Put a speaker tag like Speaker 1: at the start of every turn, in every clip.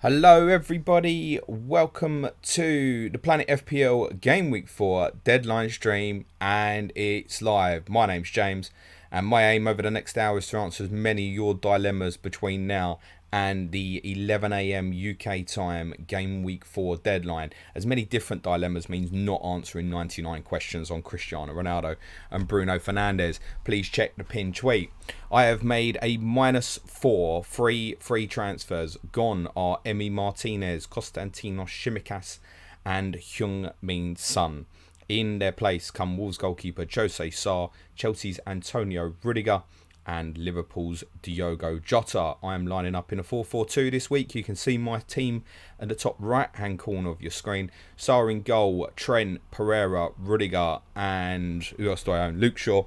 Speaker 1: Hello everybody, welcome to the Planet FPL Game Week 4 Deadline stream, and it's live. My name's James, and my aim over the next hour is to answer as many of your dilemmas between now and the 11 AM UK time Game Week 4 deadline. As many different dilemmas means not answering 99 questions on Cristiano Ronaldo and Bruno Fernandes. Please check the pinned tweet. I have made a -4 free transfers. Gone are Emi Martinez, Konstantinos Tsimikas and Heung-min Son. In their place come Wolves goalkeeper Jose Sarr, Chelsea's Antonio Rudiger and Liverpool's Diogo Jota. I am lining up in a 4-4-2 this week. You can see my team at the top right hand corner of your screen. Sarr in goal, Trent, Pereira, Rudiger and who else do I own? Luke Shaw.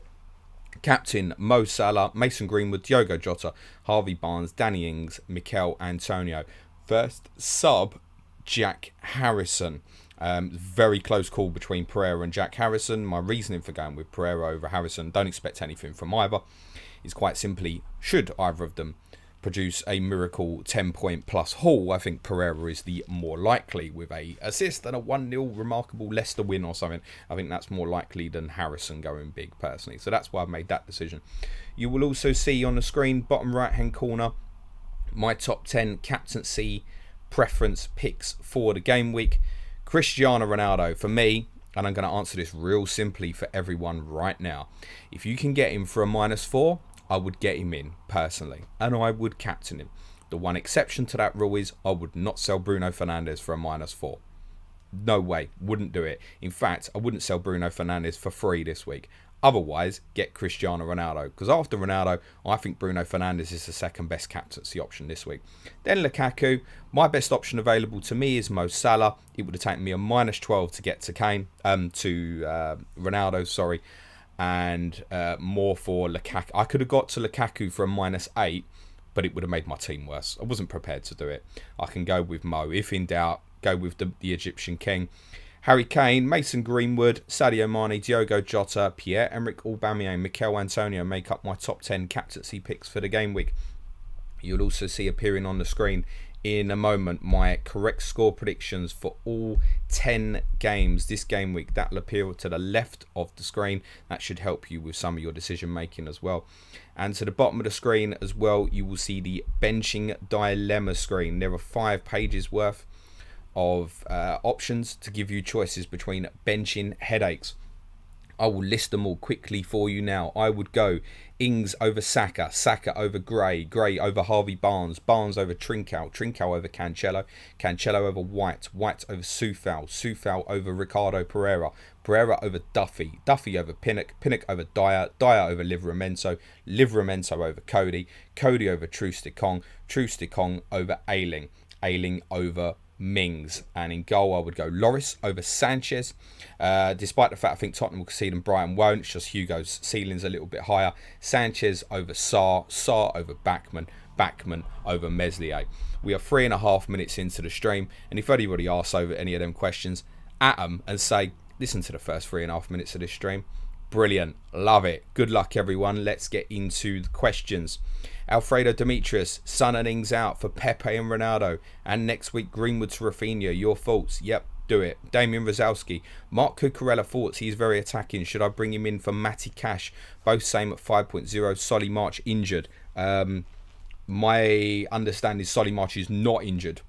Speaker 1: Captain Mo Salah, Mason Greenwood, Diogo Jota, Harvey Barnes, Danny Ings, Mikel Antonio. First sub, Jack Harrison. Very close call between Pereira and Jack Harrison. My reasoning for going with Pereira over Harrison, don't expect anything from either, is quite simply, should either of them produce a miracle 10-point plus haul, I think Pereira is the more likely with a assist and a 1-0 remarkable Leicester win or something. I think that's more likely than Harrison going big personally. So that's why I've made that decision. You will also see on the screen, bottom right hand corner, my top 10 captaincy preference picks for the game week. Cristiano Ronaldo, for me, and I'm going to answer this real simply for everyone right now. If you can get him for a -4, I would get him in personally, and I would captain him. The one exception to that rule is I would not sell Bruno Fernandes for a -4. No way, wouldn't do it. In fact, I wouldn't sell Bruno Fernandes for free this week. Otherwise, get Cristiano Ronaldo, because after Ronaldo, I think Bruno Fernandes is the second best captaincy option this week. Then Lukaku. My best option available to me is Mo Salah. It would have taken me a -12 to get to Ronaldo, sorry, and more for Lukaku. I could have got to Lukaku for a -8, but it would have made my team worse. I wasn't prepared to do it. I can go with Mo. If in doubt, go with the Egyptian king. Harry Kane, Mason Greenwood, Sadio Mane, Diogo Jota, Pierre-Emerick Aubameyang, Mikel Antonio make up my top 10 captaincy picks for the game week. You'll also see appearing on the screen in a moment my correct score predictions for all 10 games this game week. That'll appear to the left of the screen. That should help you with some of your decision making as well. And to the bottom of the screen as well, you will see the benching dilemma screen. There are 5 pages worth of options to give you choices between benching headaches. I will list them all quickly for you now. I would go Ings over Saka, Saka over Gray, Gray over Harvey Barnes, Barnes over Trincao, Trincao over Cancelo, Cancelo over White, White over Soufal, Soufal over Ricardo Pereira, Pereira over Duffy, Duffy over Pinnock, Pinnock over Dyer, Dyer over Livramento, Livramento over Cody, Cody over Troost-Ekong, Troost-Ekong over Ayling, Ayling over Mings. And in goal I would go Lloris over Sanchez, despite the fact I think Tottenham will concede and Brighton won't. It's just Hugo's ceiling's a little bit higher. Sanchez over Sarr, Sarr over Backman, Backman over Meslier. We are 3.5 minutes into the stream, and if anybody asks over any of them questions, at them and say, listen to the first 3.5 minutes of this stream. Brilliant, love it. Good luck everyone. Let's get into the questions. Alfredo Demetrius, Son and Ings out for Pepe and Ronaldo, and next week Greenwood to Rafinha. Your thoughts? Yep, do it. Damien Rozalski, Mark Cucurella thoughts he's very attacking. Should I bring him in for Matty Cash? Both same at 5.0. Solly March injured. My understanding is Solly March is not injured.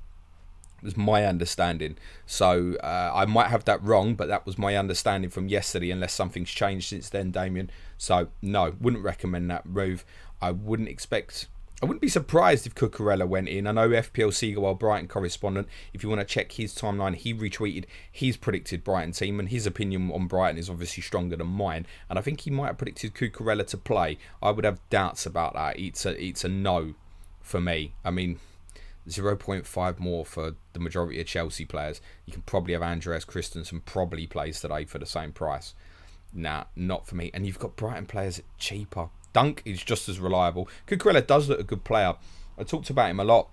Speaker 1: Was my understanding, so I might have that wrong, but that was my understanding from yesterday, unless something's changed since then, Damien. So no, wouldn't recommend that move. I wouldn't be surprised if Cucurella went in. I know FPL Seagull, Brighton correspondent, if you want to check his timeline, he retweeted his predicted Brighton team, and his opinion on Brighton is obviously stronger than mine, and I think he might have predicted Cucurella to play. I would have doubts about that. It's a no for me. I mean, 0.5 more for the majority of Chelsea players. You can probably have Andreas Christensen probably plays today for the same price. Nah, not for me. And you've got Brighton players cheaper. Dunk is just as reliable. Cucurella does look a good player. I talked about him a lot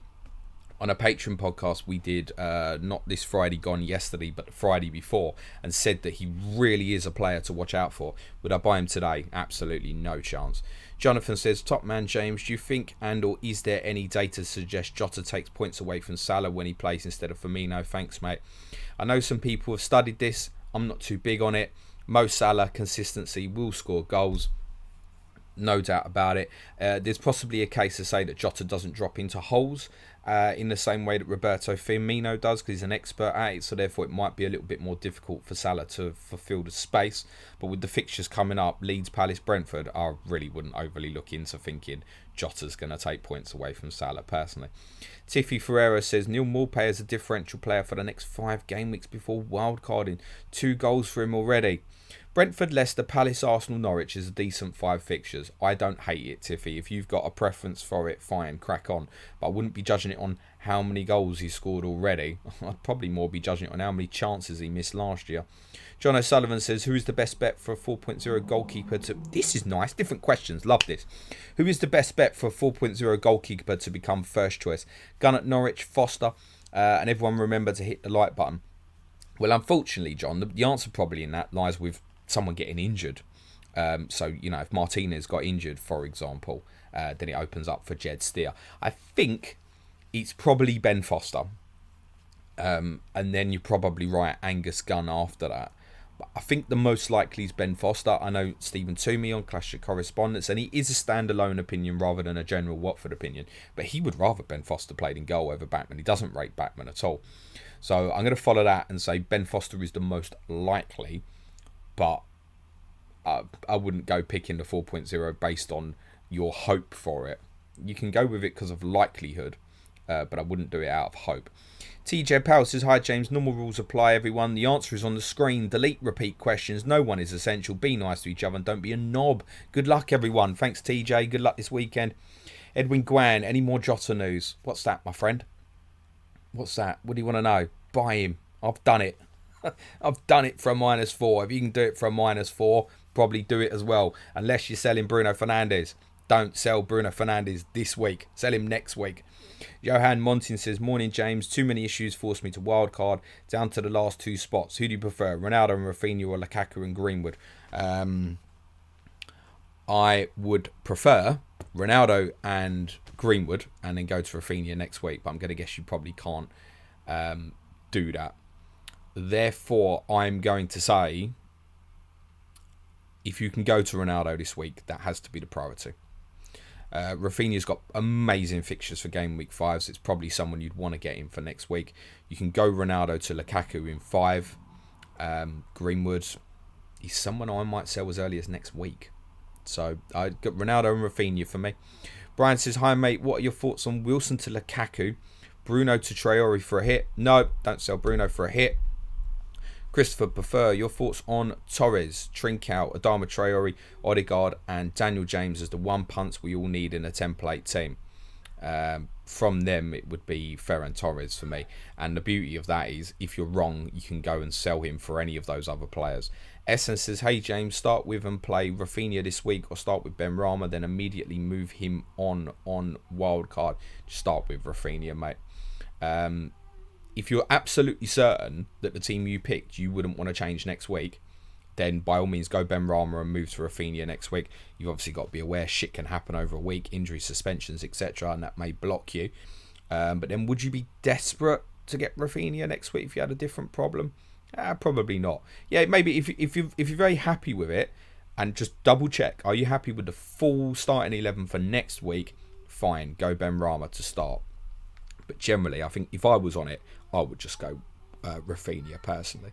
Speaker 1: on a Patreon podcast we did, not this Friday gone yesterday, but the Friday before, and said that he really is a player to watch out for. Would I buy him today? Absolutely no chance. Jonathan says, top man James, do you think and or is there any data to suggest Jota takes points away from Salah when he plays instead of Firmino? Thanks, mate. I know some people have studied this. I'm not too big on it. Mo Salah, consistency, will score goals. No doubt about it. There's possibly a case to say that Jota doesn't drop into holes in the same way that Roberto Firmino does, because he's an expert at it, so therefore it might be a little bit more difficult for Salah to fulfil the space. But with the fixtures coming up, Leeds, Palace, Brentford, I really wouldn't overly look into thinking Jota's going to take points away from Salah personally. Tiffy Ferreira says, Neil Maupay is a differential player for the next 5 game weeks before wildcarding. 2 goals for him already. Brentford, Leicester, Palace, Arsenal, Norwich is a decent 5 fixtures. I don't hate it, Tiffy. If you've got a preference for it, fine, crack on. But I wouldn't be judging it on how many goals he scored already. I'd probably more be judging it on how many chances he missed last year. John O'Sullivan says, who is the best bet for a 4.0 goalkeeper to... This is nice. Different questions. Love this. Who is the best bet for a 4.0 goalkeeper to become first choice? Gunn at Norwich, Foster, and everyone remember to hit the like button. Well, unfortunately, John, the answer probably in that lies with someone getting injured. So, you know, if Martinez got injured, for example, then it opens up for Jed Steer. I think it's probably Ben Foster. And then you're probably right, Angus Gunn after that. But I think the most likely is Ben Foster. I know Stephen Toomey on Clash of Correspondence, and he is a standalone opinion rather than a general Watford opinion. But he would rather Ben Foster played in goal over Backman. He doesn't rate Backman at all. So I'm going to follow that and say Ben Foster is the most likely. But I wouldn't go picking the 4.0 based on your hope for it. You can go with it because of likelihood, but I wouldn't do it out of hope. TJ Powell says, hi James, normal rules apply everyone. The answer is on the screen. Delete repeat questions. No one is essential. Be nice to each other and don't be a knob. Good luck everyone. Thanks TJ. Good luck this weekend. Edwin Guan, any more Jota news? What's that, my friend? What's that? What do you want to know? Buy him. I've done it. I've done it for a -4. If you can do it for a -4, probably do it as well. Unless you're selling Bruno Fernandes. Don't sell Bruno Fernandes this week. Sell him next week. Johan Montin says, morning James, too many issues forced me to wildcard down to the last 2 spots. Who do you prefer, Ronaldo and Rafinha or Lukaku and Greenwood? I would prefer Ronaldo and Greenwood and then go to Rafinha next week, but I'm going to guess you probably can't do that. Therefore, I'm going to say, if you can go to Ronaldo this week, that has to be the priority. Rafinha's got amazing fixtures for game week 5, so it's probably someone you'd want to get in for next week. You can go Ronaldo to Lukaku in 5. Greenwood, he's someone I might sell as early as next week. So I'd got Ronaldo and Rafinha for me. Brian says, hi mate, what are your thoughts on Wilson to Lukaku? Bruno to Traore for a hit? No, don't sell Bruno for a hit. Christopher Prefer, your thoughts on Torres, Trincao, Adama Traore, Odegaard and Daniel James as the one punts we all need in a template team. From them, it would be Ferran Torres for me. And the beauty of that is, if you're wrong, you can go and sell him for any of those other players. Essence says, hey James, start with and play Rafinha this week or start with Ben Rama, then immediately move him on wildcard. Just start with Rafinha, mate. If you're absolutely certain that the team you picked you wouldn't want to change next week, then by all means go Ben Rama and move to Rafinha next week. You've obviously got to be aware shit can happen over a week, injuries, suspensions, etc., and that may block you. But then would you be desperate to get Rafinha next week if you had a different problem? Probably not. Yeah, maybe if you're very happy with it, and just double check, are you happy with the full starting 11 for next week? Fine, go Ben Rama to start. But generally, I think if I was on it, I would just go Rafinha personally.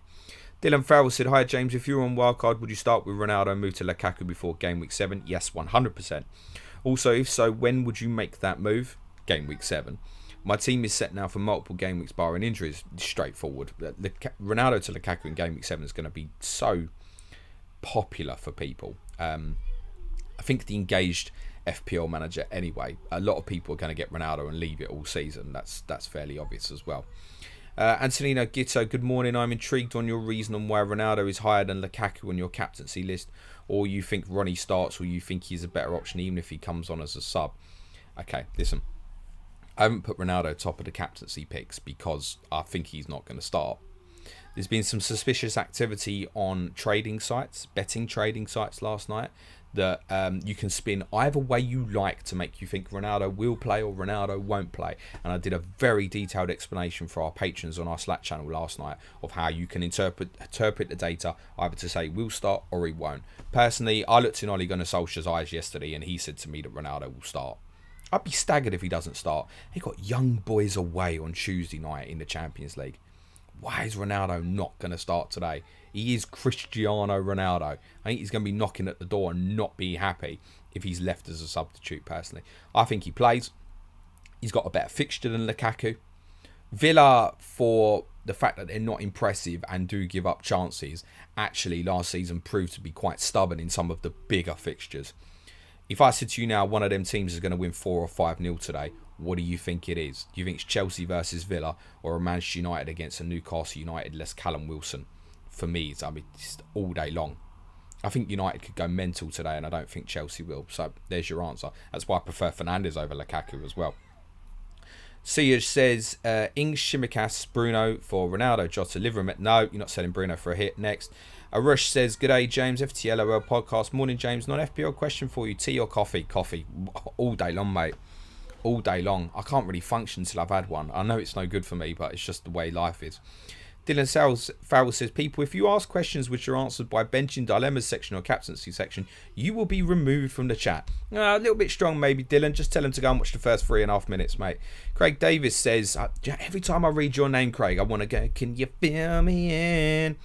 Speaker 1: Dylan Farrell said, hi James, if you were on wildcard, would you start with Ronaldo and move to Lukaku before game week 7? Yes, 100%. Also, if so, when would you make that move? Game week 7. My team is set now for multiple game weeks barring injuries. Straightforward. Ronaldo to Lukaku in game week 7 is going to be so popular for people. I think the engaged FPL manager anyway, a lot of people are going to get Ronaldo and leave it all season. That's fairly obvious as well. Antonino Gitto, good morning. I'm intrigued on your reason on why Ronaldo is higher than Lukaku on your captaincy list, or you think Ronnie starts, or you think he's a better option even if he comes on as a sub. Okay, listen, I haven't put Ronaldo top of the captaincy picks because I think he's not going to start. There's been some suspicious activity on trading sites, betting trading sites last night, that you can spin either way you like to make you think Ronaldo will play or Ronaldo won't play. And I did a very detailed explanation for our patrons on our Slack channel last night of how you can interpret the data either to say will start or he won't. Personally, I looked in Ole Gunnar Solskjaer's eyes yesterday and he said to me that Ronaldo will start. I'd be staggered if he doesn't start. He got young boys away on Tuesday night in the Champions League. Why is Ronaldo not going to start today? He is Cristiano Ronaldo. I think he's going to be knocking at the door and not be happy if he's left as a substitute, personally. I think he plays. He's got a better fixture than Lukaku. Villa, for the fact that they're not impressive and do give up chances, actually last season proved to be quite stubborn in some of the bigger fixtures. If I said to you now one of them teams is going to win 4 or 5-0 today, what do you think it is? Do you think it's Chelsea versus Villa or a Manchester United against a Newcastle United less Callum Wilson? For me, it's just all day long. I think United could go mental today and I don't think Chelsea will. So there's your answer. That's why I prefer Fernandes over Lukaku as well. Siege says, Ings, Shimikas, Bruno for Ronaldo, Jota, Liverpool. No, you're not selling Bruno for a hit. Next. Arush says, G'day James, FTLOL podcast. Morning James, non-FPL question for you. Tea or coffee? Coffee. All day long, mate. All day long. I can't really function till I've had one. I know it's no good for me, but it's just the way life is. Dylan Farrell says, people, if you ask questions which are answered by benching dilemmas section or captaincy section, you will be removed from the chat. A little bit strong maybe, Dylan. Just tell him to go and watch the first 3.5 minutes, mate. Craig Davis says, every time I read your name, Craig, I want to go, can you fill me in?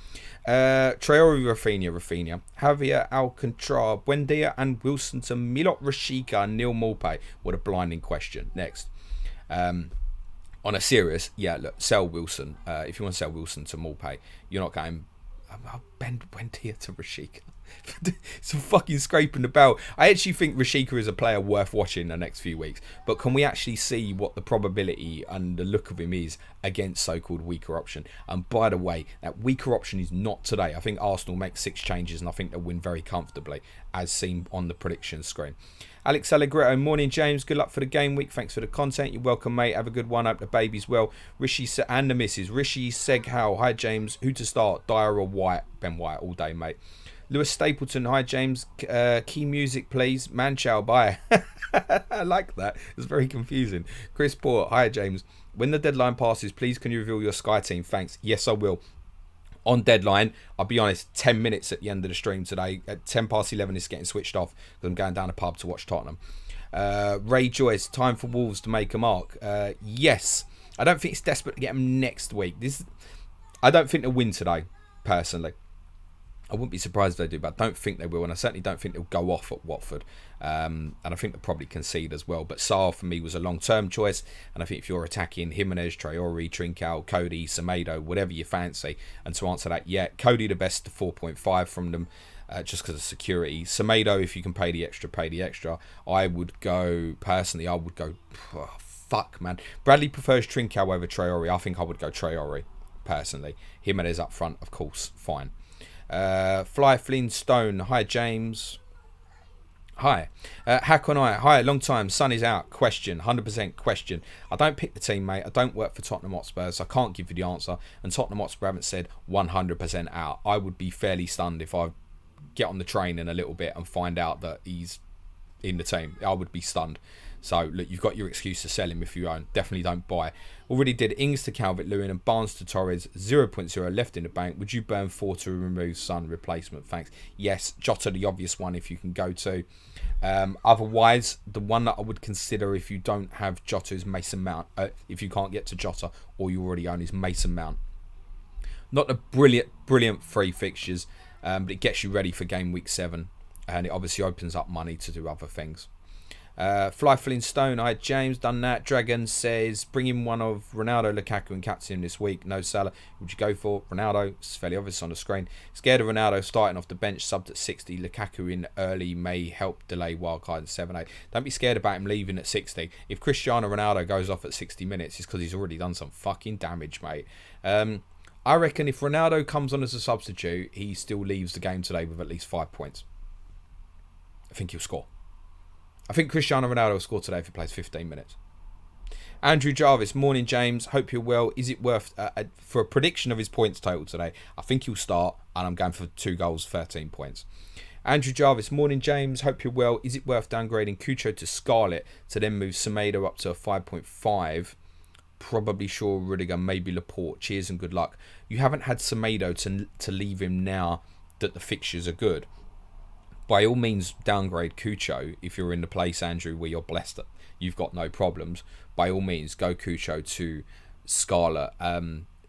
Speaker 1: Traore, Rafinha, Javier Alcantara, Buendia and Wilson to Milot Rashica, Neil Morpay. What a blinding question. Next. On a serious, look, sell Wilson. If you want to sell Wilson to Morpay, you're not going, I'll bend Buendia to Rashica. It's a fucking scraping the bell. I actually think Rashica is a player worth watching the next few weeks. But can we actually see what the probability and the look of him is against so-called weaker option? And by the way, that weaker option is not today. I think Arsenal make 6 changes and I think they'll win very comfortably, as seen on the prediction screen. Alex Allegretto, morning James, good luck for the game week, thanks for the content, you're welcome mate, have a good one, hope the baby's well. Rishi and the missus, Rishi Seghal, hi James, who to start, Dyer or White? Ben White all day mate. Lewis Stapleton, hi James, key music please, Manchow, bye. I like that, it's very confusing. Chris Port, hi James, when the deadline passes, please can you reveal your Sky team, thanks. Yes I will. On deadline, I'll be honest, 10 minutes at the end of the stream today. At 10 past 11, it's getting switched off because I'm going down a pub to watch Tottenham. Ray Joyce, time for Wolves to make a mark. Yes. I don't think it's desperate to get them next week. I don't think they'll win today, personally. I wouldn't be surprised if they do, but I don't think they will. And I certainly don't think they'll go off at Watford. And I think they'll probably concede as well. But Sarr, for me, was a long-term choice. And I think if you're attacking Jimenez, Traore, Trincao, Cody, Semedo, whatever you fancy. And to answer that, Cody the best to 4.5 from them. Just because of security. Semedo, if you can pay the extra. I would go, personally, fuck, man. Bradley prefers Trincao over Traore. I think I would go Traore, personally. Jimenez up front, of course, fine. Fly Flintstone, hi James. Hi. Hack on I, hi, long time, sun is out, question, 100% question. I don't pick the team, mate. I don't work for Tottenham Hotspur, so I can't give you the answer. And Tottenham Hotspur haven't said 100% out. I would be fairly stunned if I get on the train in a little bit and find out that he's in the team. I would be stunned. So, look, you've got your excuse to sell him if you own. Definitely don't buy. Already did Ings to Calvert-Lewin and Barnes to Torres. 0.0 left in the bank. Would you burn 4 to remove Son replacement? Thanks. Yes, Jota, the obvious one if you can go to. Otherwise, the one that I would consider if you don't have Jota is Mason Mount. If you can't get to Jota, or you already own is Mason Mount. Not the brilliant free fixtures, but it gets you ready for game week 7. And it obviously opens up money to do other things. Flyflin Stone, I had James done that. Dragon says, bring in one of Ronaldo, Lukaku and captain this week. No Salah. Would you go for Ronaldo? It's fairly obvious on the screen. Scared of Ronaldo starting off the bench, subbed at 60. Lukaku in early may help delay wildcard in 7-8. Don't be scared about him leaving at 60. If Cristiano Ronaldo goes off at 60 minutes, it's because he's already done some fucking damage, mate. I reckon if Ronaldo comes on as a substitute, he still leaves the game today with at least 5 points. I think he'll score. I think Cristiano Ronaldo will score today if he plays 15 minutes. Andrew Jarvis, morning James, hope you're well. Is it worth, for a prediction of his points total today, I think he'll start and I'm going for 2 goals, 13 points. Andrew Jarvis, morning James, hope you're well. Is it worth downgrading Cucho to Scarlet to then move Semedo up to a 5.5? Probably Shaw, Rudiger, maybe Laporte. Cheers and good luck. You haven't had Semedo to leave him now that the fixtures are good. By all means, downgrade Cucho if you're in the place, Andrew, where you're blessed that you've got no problems. By all means, go Cucho to Scarlet.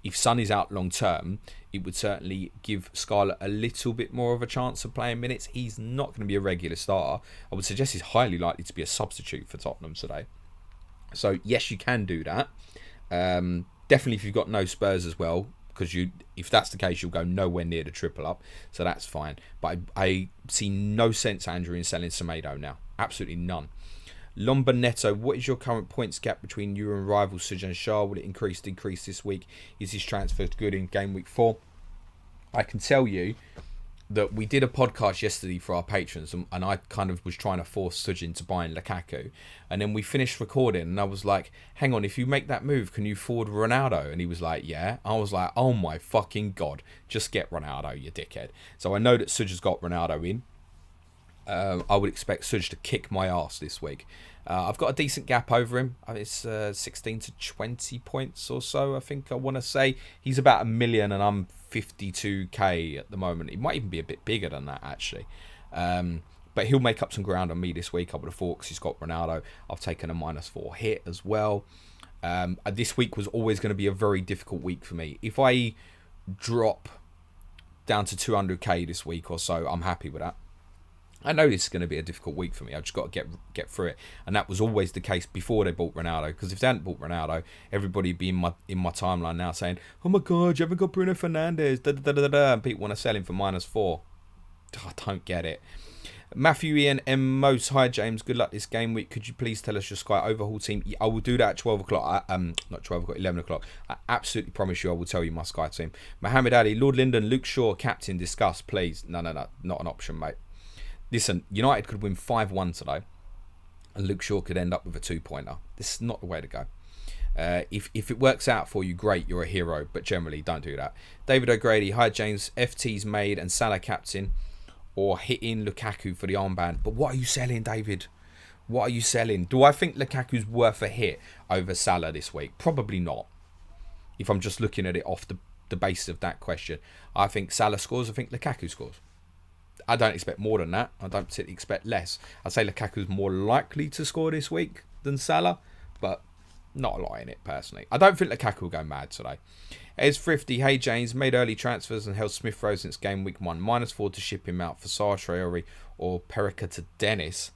Speaker 1: If Son is out long term, it would certainly give Scarlet a little bit more of a chance of playing minutes. He's not going to be a regular starter. I would suggest he's highly likely to be a substitute for Tottenham today. So yes, you can do that. Definitely if you've got no Spurs as well, because if that's the case, you'll go nowhere near the triple up. So that's fine. But I see no sense, Andrew, in selling Semedo now. Absolutely none. Lombardetto, what is your current points gap between you and rival Sujan Shah? Will it decrease this week? Is his transfer good in game week 4? I can tell you that we did a podcast yesterday for our patrons, and I kind of was trying to force Sujin to buy in Lukaku, and then we finished recording and I was like, hang on, if you make that move, can you forward Ronaldo? And he was like, yeah. I was like, oh my fucking god, just get Ronaldo, you dickhead. So I know that Suj has got Ronaldo in. I would expect Suj to kick my ass this week. I've got a decent gap over him. It's 16 to 20 points or so, I think I want to say. He's about 1 million and I'm 52k at the moment. He might even be a bit bigger than that, actually. But he'll make up some ground on me this week, I would have thought, because he's got Ronaldo. I've taken a -4 hit as well. This week was always going to be a very difficult week for me. If I drop down to 200k this week or so, I'm happy with that. I know this is going to be a difficult week for me. I've just got to get through it. And that was always the case before they bought Ronaldo. Because if they hadn't bought Ronaldo, everybody would be in my timeline now saying, oh my god, you haven't got Bruno Fernandes. Da, da, da, da, da. And people want to sell him for -4. I don't get it. Matthew Ian M. Mose, hi James, good luck this game week. Could you please tell us your Sky overhaul team? I will do that at 12 o'clock. Not 12 o'clock, 11 o'clock. I absolutely promise you I will tell you my Sky team. Mohammed Ali, Lord Linden, Luke Shaw, captain, discuss, please. No, not an option, mate. Listen, United could win 5-1 today, and Luke Shaw could end up with a 2-pointer. This is not the way to go. If it works out for you, great, you're a hero, but generally don't do that. David O'Grady, hi James, FT's made and Salah captain, or hitting Lukaku for the armband. But what are you selling, David? What are you selling? Do I think Lukaku's worth a hit over Salah this week? Probably not. If I'm just looking at it off the basis of that question. I think Salah scores, I think Lukaku scores. I don't expect more than that. I don't particularly expect less. I'd say Lukaku's more likely to score this week than Salah, but not a lot in it, personally. I don't think Lukaku will go mad today. Ez Thrifty, hey James, made early transfers and held Smith Rowe since game week 1. -4 to ship him out for Sarr, Traore or Perica to Dennis.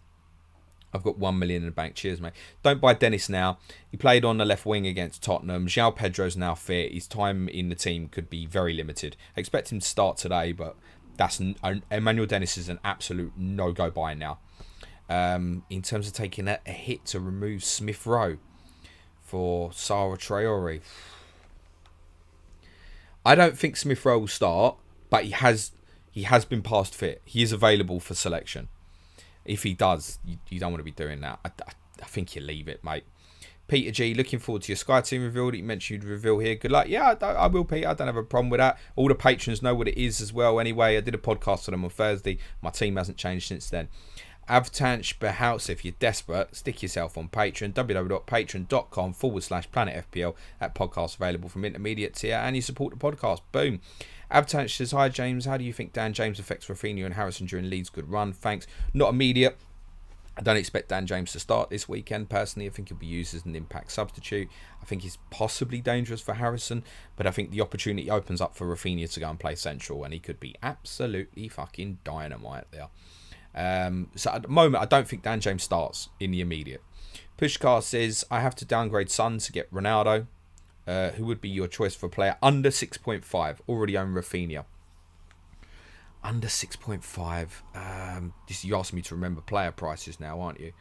Speaker 1: I've got 1 million in the bank. Cheers, mate. Don't buy Dennis now. He played on the left wing against Tottenham. João Pedro's now fit. His time in the team could be very limited. I expect him to start today, but Emmanuel Dennis is an absolute no-go buy now. In terms of taking a hit to remove Smith Rowe for Sarr Traore, I don't think Smith Rowe will start, but he has been past fit. He is available for selection. If he does, you don't want to be doing that. I think you leave it, mate. Peter G, looking forward to your Sky team reveal that you mentioned you'd reveal here. Good luck. Yeah, I will, Peter. I don't have a problem with that. All the patrons know what it is as well. Anyway, I did a podcast for them on Thursday. My team hasn't changed since then. Avtanch Behouse, if you're desperate, stick yourself on Patreon. www.patreon.com/planetfpl. That podcast available from intermediate tier, and you support the podcast. Boom. Avtanch says, hi James, how do you think Dan James affects Rafinha and Harrison during Leeds' good run? Thanks. Not immediate. I don't expect Dan James to start this weekend. Personally, I think he'll be used as an impact substitute. I think he's possibly dangerous for Harrison, but I think the opportunity opens up for Rafinha to go and play central, and he could be absolutely fucking dynamite there. So at the moment, I don't think Dan James starts in the immediate. Pushkar says, I have to downgrade Son to get Ronaldo. Who would be your choice for a player under 6.5? Already own Rafinha. Under 6.5. You asked me to remember player prices now, aren't you?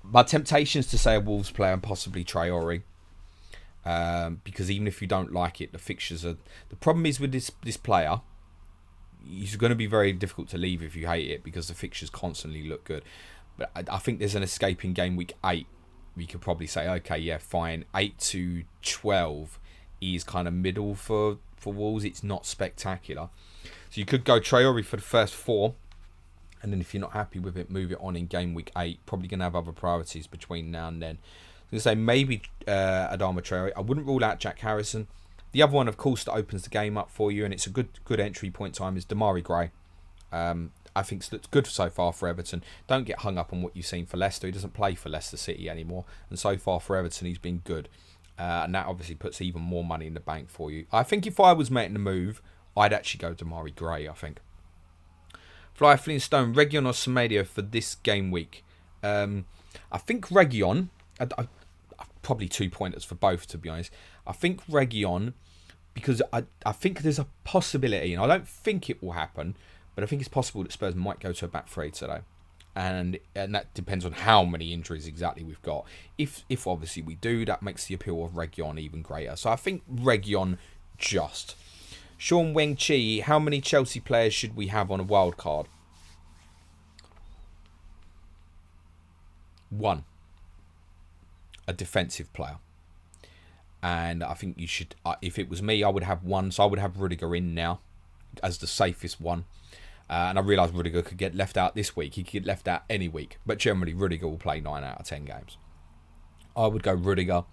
Speaker 1: My temptation is to say a Wolves player and possibly Traore. Because even if you don't like it, the fixtures are... The problem is with this player, he's going to be very difficult to leave if you hate it because the fixtures constantly look good. But I think there's an escape in game week 8. We could probably say, okay, yeah, fine. 8 to 12 is kind of middle for Wolves. It's not spectacular. So you could go Traore for the first 4. And then if you're not happy with it, move it on in game week 8. Probably going to have other priorities between now and then. I was going to say maybe Adama Traore. I wouldn't rule out Jack Harrison. The other one, of course, that opens the game up for you, and it's a good entry point time, is Damari Gray. I think it's looked good so far for Everton. Don't get hung up on what you've seen for Leicester. He doesn't play for Leicester City anymore. And so far for Everton, he's been good. And that obviously puts even more money in the bank for you. I think if I was making the move, I'd actually go Damari Gray, I think. Fly Flintstone, Region or Semedo for this game week? I think Region, probably 2 pointers for both, to be honest. I think Region, because I think there's a possibility, and I don't think it will happen, but I think it's possible that Spurs might go to a back 3 today. And that depends on how many injuries exactly we've got. If obviously we do, that makes the appeal of Region even greater. So I think Region just. Sean Weng Chi, how many Chelsea players should we have on a wild card? 1. A defensive player. And I think you should, if it was me, I would have 1. So I would have Rudiger in now as the safest one. And I realise Rudiger could get left out this week. He could get left out any week. But generally, Rudiger will play 9 out of 10 games. I would go Rudiger.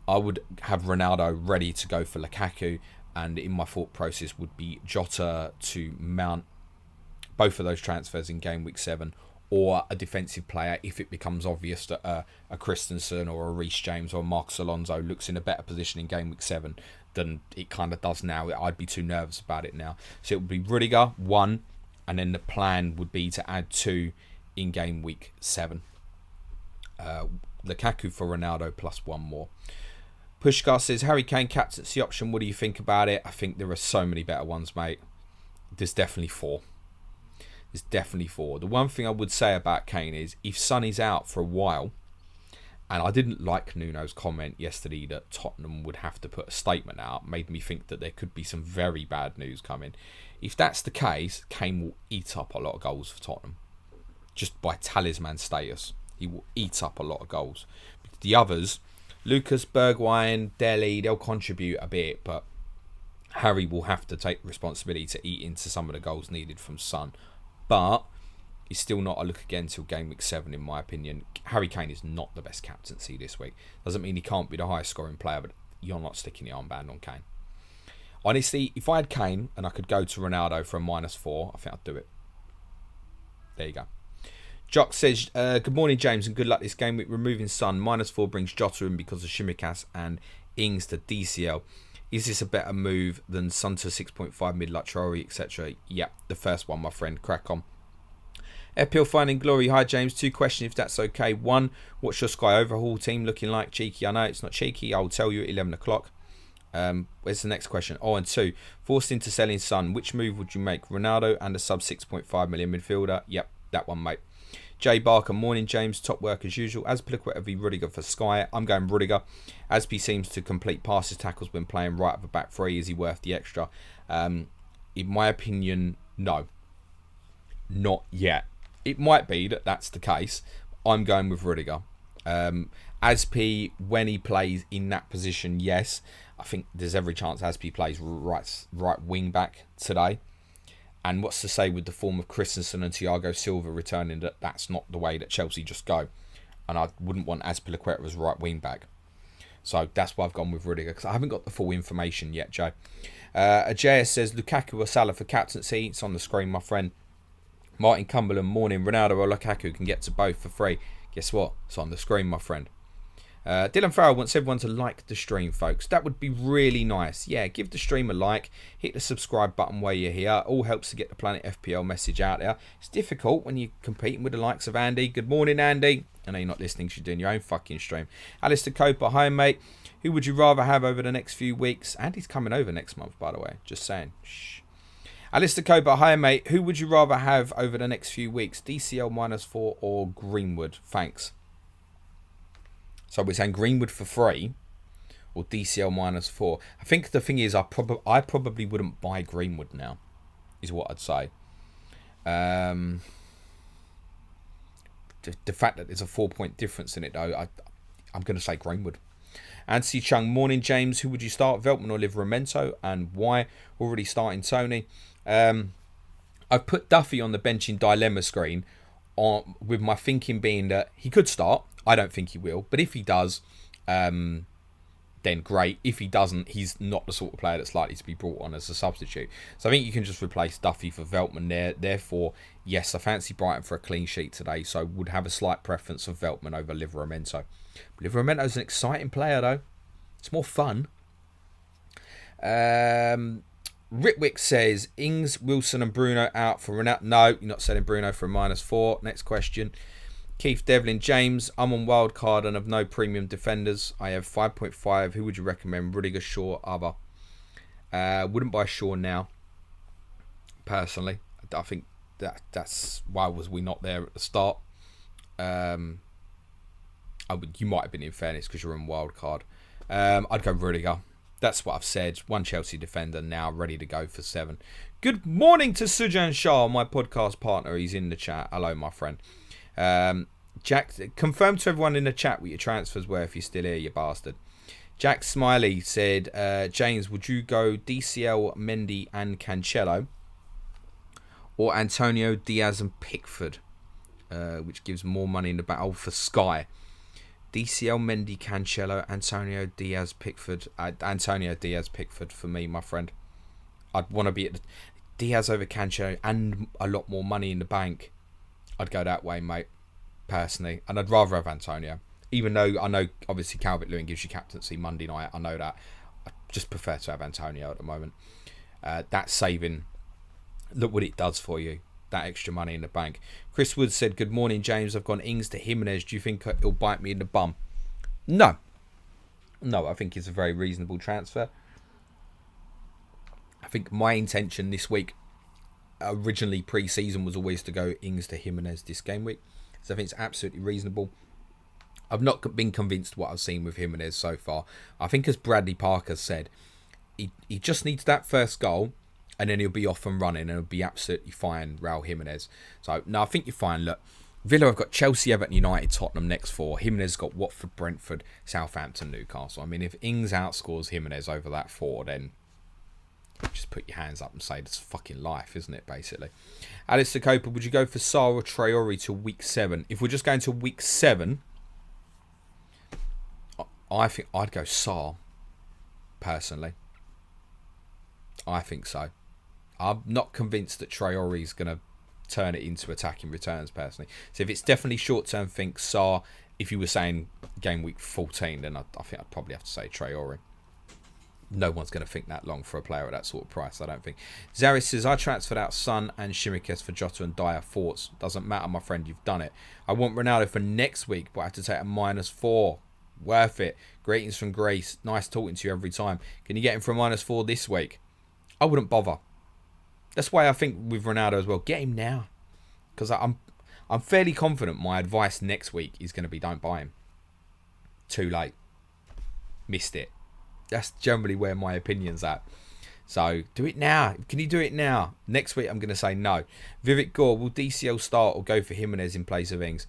Speaker 1: I would have Ronaldo ready to go for Lukaku. And in my thought process would be Jota to Mount. Both of those transfers in game week 7. Or a defensive player if it becomes obvious that a Christensen or a Reece James or Marcus Alonso looks in a better position in game week 7 than it kind of does now. I'd be too nervous about it now. So it would be Rudiger, 1. And then the plan would be to add 2 in game week 7. Lukaku for Ronaldo plus 1 more. Pushkar says, Harry Kane captaincy option. What do you think about it? I think there are so many better ones, mate. There's definitely 4. There's definitely 4. The one thing I would say about Kane is if Sonny's out for a while, and I didn't like Nuno's comment yesterday that Tottenham would have to put a statement out, made me think that there could be some very bad news coming. If that's the case, Kane will eat up a lot of goals for Tottenham. Just by talisman status. He will eat up a lot of goals. The others, Lucas, Bergwijn, Dele, they'll contribute a bit, but Harry will have to take responsibility to eat into some of the goals needed from Son. But it's still not a look again until game week 7, in my opinion. Harry Kane is not the best captaincy this week. Doesn't mean he can't be the highest scoring player, but you're not sticking the armband on Kane. Honestly, if I had Kane and I could go to Ronaldo for a -4, I think I'd do it. There you go. Jock says, good morning, James, and good luck this game week. Removing Son, -4 brings Jota in because of Shimikas and Ings to DCL. Is this a better move than Son to 6.5 mid like Traore, etc.? Yeah, the first one, my friend. Crack on. FPL Finding Glory. Hi, James. 2 questions, if that's okay. 1, what's your Sky Overhaul team looking like? Cheeky. I know it's not cheeky. I'll tell you at 11 o'clock. Where's the next question? Oh, and 2, forced into selling Son. Which move would you make? Ronaldo and a sub 6.5 million midfielder? Yep, that one, mate. Jay Barker, morning, James. Top work as usual. Azpilicueta v Rudiger for Sky. I'm going Rudiger. Azpi seems to complete passes, tackles when playing right at the back 3. Is he worth the extra? In my opinion, no. Not yet. It might be that that's the case. I'm going with Rudiger. Azpi, when he plays in that position, yes. I think there's every chance Azpi plays right wing back today. And what's to say with the form of Christensen and Thiago Silva returning that that's not the way that Chelsea just go. And I wouldn't want Azpilicueta as right wing back. So that's why I've gone with Rudiger, because I haven't got the full information yet, Joe. Ajay says, Lukaku or Salah for captaincy. It's on the screen, my friend. Martin Cumberland, morning. Ronaldo or Lukaku can get to both for free. Guess what? It's on the screen, my friend. Dylan Farrell wants everyone to like the stream, folks. That would be really nice. Yeah, give the stream a like. Hit the subscribe button while you're here. All helps to get the Planet FPL message out there. It's difficult when you're competing with the likes of Andy. Good morning, Andy. I know you're not listening, you're doing your own fucking stream. Alistair Coper, hi, mate. Who would you rather have over the next few weeks? Andy's coming over next month, by the way. Just saying. Shh. Alistair Coper, hi, mate. Who would you rather have over the next few weeks? DCL -4 or Greenwood? Thanks. So we're saying Greenwood for free or DCL -4. I think the thing is I probably wouldn't buy Greenwood now, is what I'd say. The fact that there's a 4-point difference in it, though, I'm going to say Greenwood. Anthony Chung, morning James. Who would you start, Veltman or Livramento, and why? Already starting Tony. I've put Duffy on the bench in dilemma screen, with my thinking being that he could start. I don't think he will, but if he does, then great. If he doesn't, he's not the sort of player that's likely to be brought on as a substitute. So I think you can just replace Duffy for Veltman there. Therefore, yes, I fancy Brighton for a clean sheet today, so I would have a slight preference for Veltman over Livramento. Livramento's an exciting player, though. It's more fun. Ritwick says, Ings, Wilson and Bruno out for Ronaldo. No, you're not selling Bruno for a -4. Next question. Keith Devlin, James, I'm on wildcard and have no premium defenders. I have 5.5. Who would you recommend? Rudiger, Shaw, other? Wouldn't buy Shaw now, personally. I think that's why was we not there at the start. You might have been, in fairness, because you're on wildcard. I'd go Rudiger. That's what I've said. One Chelsea defender now, ready to go for 7. Good morning to Sujan Shah, my podcast partner. He's in the chat. Hello, my friend. Jack, confirm to everyone in the chat what your transfers were if you're still here, you bastard. Jack Smiley said, James, would you go DCL, Mendy and Cancelo, or Antonio, Diaz and Pickford, which gives more money in the battle for Sky? DCL, Mendy, Cancelo, Antonio, Diaz, Pickford. Antonio, Diaz, Pickford for me, my friend. I'd want to be at the Diaz over Cancelo and a lot more money in the bank. I'd go that way, mate, personally. And I'd rather have Antonio. Even though I know, obviously, Calvert-Lewin gives you captaincy Monday night. I know that. I just prefer to have Antonio at the moment. That saving, look what it does for you. That extra money in the bank. Chris Wood said, good morning, James. I've gone Ings to Jimenez. Do you think it'll bite me in the bum? No. No, I think it's a very reasonable transfer. I think my intention this week, originally pre-season, was always to go Ings to Jimenez this game week. So I think it's absolutely reasonable. I've not been convinced what I've seen with Jimenez so far. I think, as Bradley Parker said, he just needs that first goal, and then he'll be off and running, and it'll be absolutely fine, Raul Jimenez. So, no, I think you're fine. Look, Villa have got Chelsea, Everton, United, Tottenham next 4. Jimenez got Watford, Brentford, Southampton, Newcastle. I mean, if Ings outscores Jimenez over that 4, then just put your hands up and say that's fucking life, isn't it, basically? Alistair Coper, would you go for Sarr or Traore to week 7? If we're just going to week 7, I think I'd go Sarr, personally. I think so. I'm not convinced that Traore is going to turn it into attacking returns, personally. So if it's definitely short-term, think Sarr. If you were saying game week 14, then I think I'd probably have to say Traore. No one's going to think that long for a player at that sort of price, I don't think. Zaris says, I transferred out Son and Shimikes for Jota and Dyer. Thoughts? Doesn't matter, my friend, you've done it. I want Ronaldo for next week, but I have to take a -4. Worth it. Greetings from Grace. Nice talking to you every time. Can you get him for a -4 this week? I wouldn't bother. That's why I think with Ronaldo as well, get him now. Because I'm fairly confident my advice next week is going to be don't buy him. Too late. Missed it. That's generally where my opinion's at. So, do it now. Can you do it now? Next week, I'm going to say no. Vivek Gore, will DCL start or go for Jimenez in place of Ings?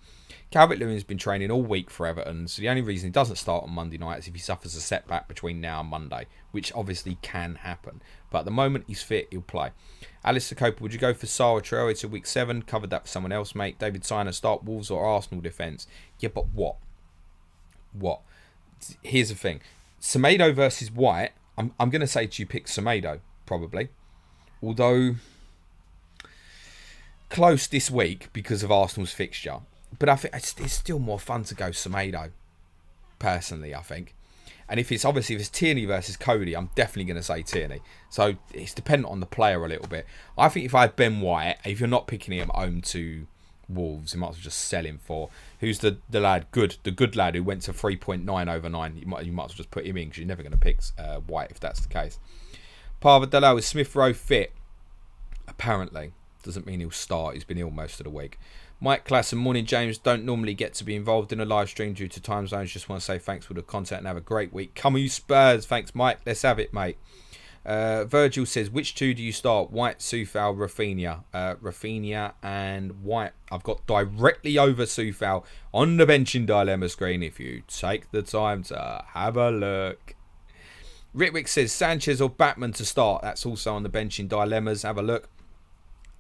Speaker 1: Calvert-Lewin's been training all week for Everton, so the only reason he doesn't start on Monday night is if he suffers a setback between now and Monday, which obviously can happen. But at the moment he's fit, he'll play. Alistair Coper, would you go for Sarr or Traore to week 7? Covered that for someone else, mate. David Siner, start Wolves or Arsenal defence? Yeah, but what? What? Here's the thing. Semedo versus White, I'm going to say to you pick Semedo, probably. Although, close this week because of Arsenal's fixture. But I think it's still more fun to go Semedo, personally, I think. And if it's Tierney versus Cody, I'm definitely going to say Tierney. So it's dependent on the player a little bit. I think if I had Ben White, if you're not picking him home to Wolves, you might as well just sell him for, who's the lad, the good lad who went to 3.9 over 9. You might as well just put him in because you're never going to pick White if that's the case. Parva Delo, is Smith Rowe fit? Apparently. Doesn't mean he'll start. He's been ill most of the week. Mike Klassen, morning James. Don't normally get to be involved in a live stream due to time zones. Just want to say thanks for the content and have a great week. Come on, you Spurs. Thanks, Mike. Let's have it, mate. Virgil says, which two do you start? White, Soufal, Rafinha. Rafinha and White. I've got directly over Soufal on the benching dilemma screen if you take the time to have a look. Ritwick says, Sanchez or Batman to start. That's also on the benching dilemmas. Have a look.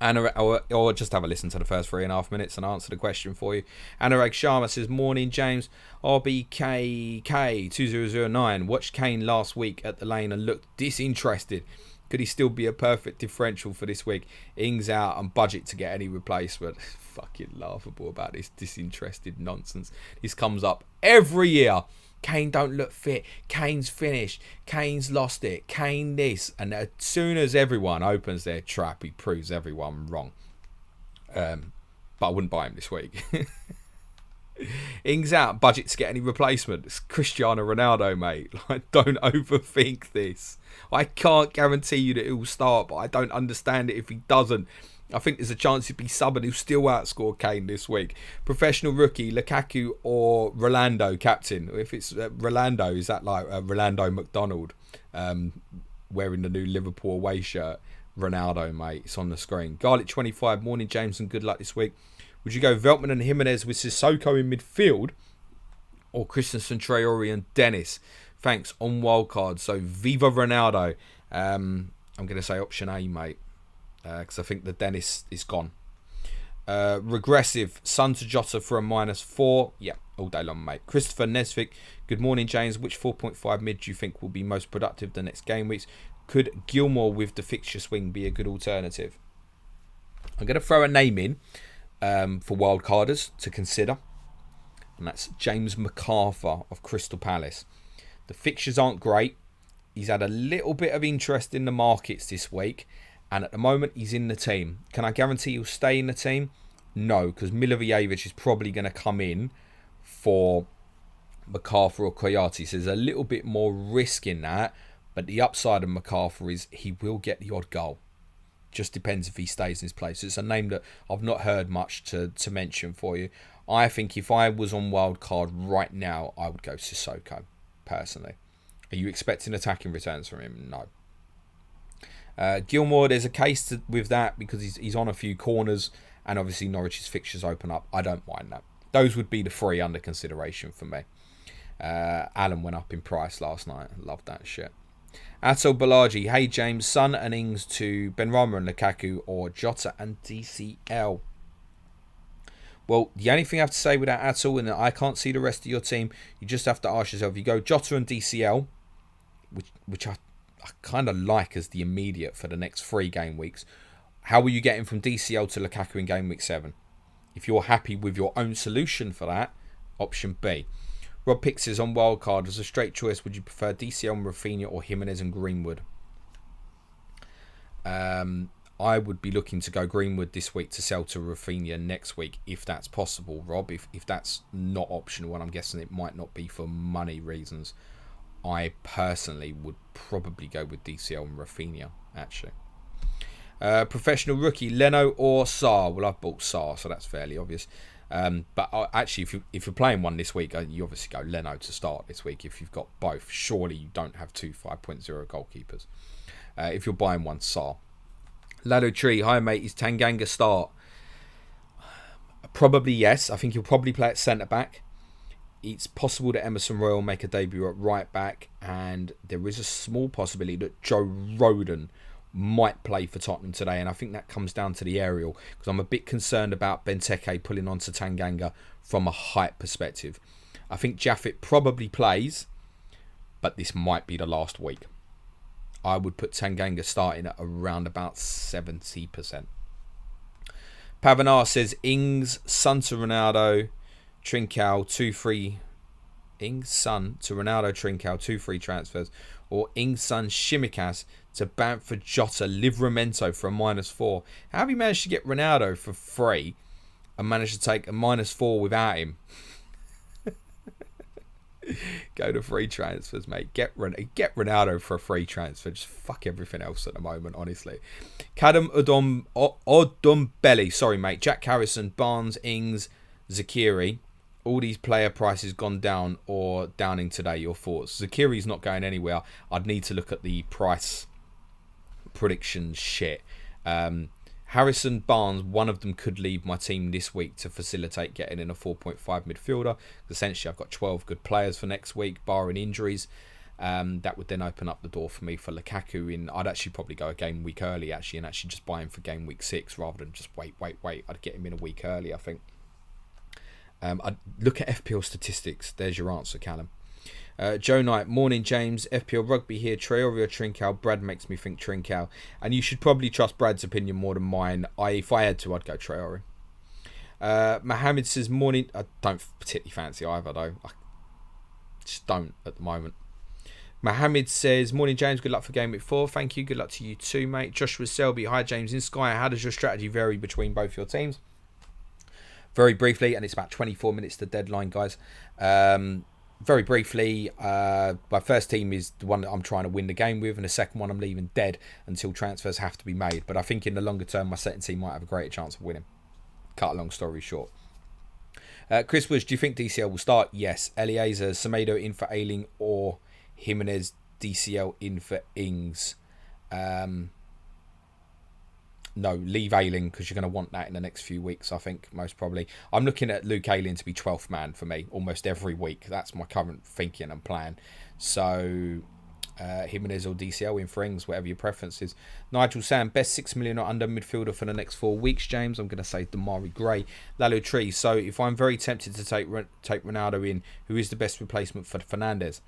Speaker 1: Or just have a listen to the first 3.5 minutes and answer the question for you. Anurag Sharma says, morning James, RBKK2009 watched Kane last week at the Lane and looked disinterested. Could he still be a perfect differential for this week? Ings out and budget to get any replacement. Fucking laughable about this disinterested nonsense. This comes up every year. Kane don't look fit. Kane's finished. Kane's lost it. Kane this. And as soon as everyone opens their trap, he proves everyone wrong. But I wouldn't buy him this week. Ings out. Budget to get any replacement. It's Cristiano Ronaldo, mate. Like, don't overthink this. I can't guarantee you that he'll start, but I don't understand it if he doesn't. I think there's a chance he'd be sub and he'll still outscore Kane this week. Professional rookie, Lukaku or Rolando, captain. If it's Rolando, is that like Rolando McDonald wearing the new Liverpool away shirt? Ronaldo, mate. It's on the screen. Garlic25, morning James and good luck this week. Would you go Veltman and Jimenez with Sissoko in midfield or Christensen, Traore and Dennis? Thanks. On wildcard. So Viva Ronaldo. I'm going to say option A, mate. Because I think the Dennis is gone. Regressive, Son to Jota for a -4. Yeah, all day long, mate. Christopher Nesvik, good morning, James. Which 4.5 mid do you think will be most productive the next game weeks? Could Gilmore with the fixture swing be a good alternative? I'm going to throw a name in for wildcarders to consider. And that's James MacArthur of Crystal Palace. The fixtures aren't great. He's had a little bit of interest in the markets this week. And at the moment, he's in the team. Can I guarantee he'll stay in the team? No, because Milivojevic is probably going to come in for MacArthur or Koyate. So there's a little bit more risk in that. But the upside of MacArthur is he will get the odd goal. Just depends if he stays in his place. It's a name that I've not heard much to mention for you. I think if I was on wildcard right now, I would go Sissoko, personally. Are you expecting attacking returns from him? No. Gilmore, there's a case with that because he's on a few corners and obviously Norwich's fixtures open up. I don't mind that. Those would be the three under consideration for me. Alan went up in price last night. Love that shit. Atul Balaji, hey James, Son and Ings to Benrahma and Lukaku or Jota and DCL. Well, the only thing I have to say with that Atul, and I can't see the rest of your team, you just have to ask yourself, you go Jota and DCL, which I kind of like as the immediate for the next 3 game weeks. How are you getting from DCL to Lukaku in game week 7? If you're happy with your own solution for that, option B. Rob Pix is on wildcard. As a straight choice, would you prefer DCL and Rafinha or Jimenez and Greenwood? I would be looking to go Greenwood this week to sell to Rafinha next week, if that's possible, Rob. If that's not optional, and I'm guessing it might not be for money reasons, I personally would probably go with DCL and Rafinha, actually. Professional rookie, Leno or Sarr? Well, I've bought Sarr, so that's fairly obvious. But actually, if you're playing one this week, you obviously go Leno to start this week. If you've got both, surely you don't have 2 5.0 goalkeepers. If you're buying one, Sarr. Lado Tree, hi mate, is Tanganga start? Probably yes. I think he'll probably play at centre-back. It's possible that Emerson Royal will make a debut at right-back, and there is a small possibility that Joe Rodon might play for Tottenham today, and I think that comes down to the aerial, because I'm a bit concerned about Benteke pulling onto Tanganga from a height perspective. I think Jaffet probably plays, but this might be the last week. I would put Tanganga starting at around about 70%. Pavanar says Ings, Son to Ronaldo, Trincao, 2-3. Ings, Son to Ronaldo, Trincao, 2-3 transfers. Or Ings, Son, Shimikas to Bamford, Jota, Livramento for a -4. How have you managed to get Ronaldo for free and managed to take a -4 without him? Go to free transfers, mate. Get Ronaldo for a free transfer. Just fuck everything else at the moment, honestly. Kadam Odombelli. Sorry, mate. Jack Harrison, Barnes, Ings, Zakiri. All these player prices gone down or downing today. Your thoughts? Zakiri's not going anywhere. I'd need to look at the price predictions shit. Harrison, Barnes, one of them could leave my team this week to facilitate getting in a 4.5 midfielder. Essentially, I've got 12 good players for next week, barring injuries. That would then open up the door for me for Lukaku. I'd actually probably go a game week early, actually, and actually just buy him for game week 6 rather than just wait. I'd get him in a week early, I think. I'd look at FPL statistics. There's your answer, Callum. Joe Knight, morning James, FPL Rugby here, Traore or Trincao? Brad makes me think Trincao. And you should probably trust Brad's opinion more than mine. If I had to, I'd go Traore. Mohammed says, morning, I don't particularly fancy either though. I just don't at the moment. Mohammed says, morning James, good luck for game week 4. Thank you, good luck to you too mate. Joshua Selby, hi James in Sky, how does your strategy vary between both your teams? Very briefly, and it's about 24 minutes to deadline guys. Very briefly, my first team is the one that I'm trying to win the game with, and the second one I'm leaving dead until transfers have to be made. But I think in the longer term, my second team might have a greater chance of winning. Cut a long story short. Chris Woods, do you think DCL will start? Yes. Eliezer, Semedo in for Ayling, or Jimenez, DCL in for Ings? No, leave Ayling because you're going to want that in the next few weeks, I think, most probably. I'm looking at Luke Ayling to be 12th man for me almost every week. That's my current thinking and plan. So, Jimenez or DCL in for Ings, whatever your preference is. Nigel Sam, best 6 million or under midfielder for the next 4 weeks, James. I'm going to say Damari Gray. Lalo Tree, so if I'm very tempted to take Ronaldo in, who is the best replacement for Fernandes?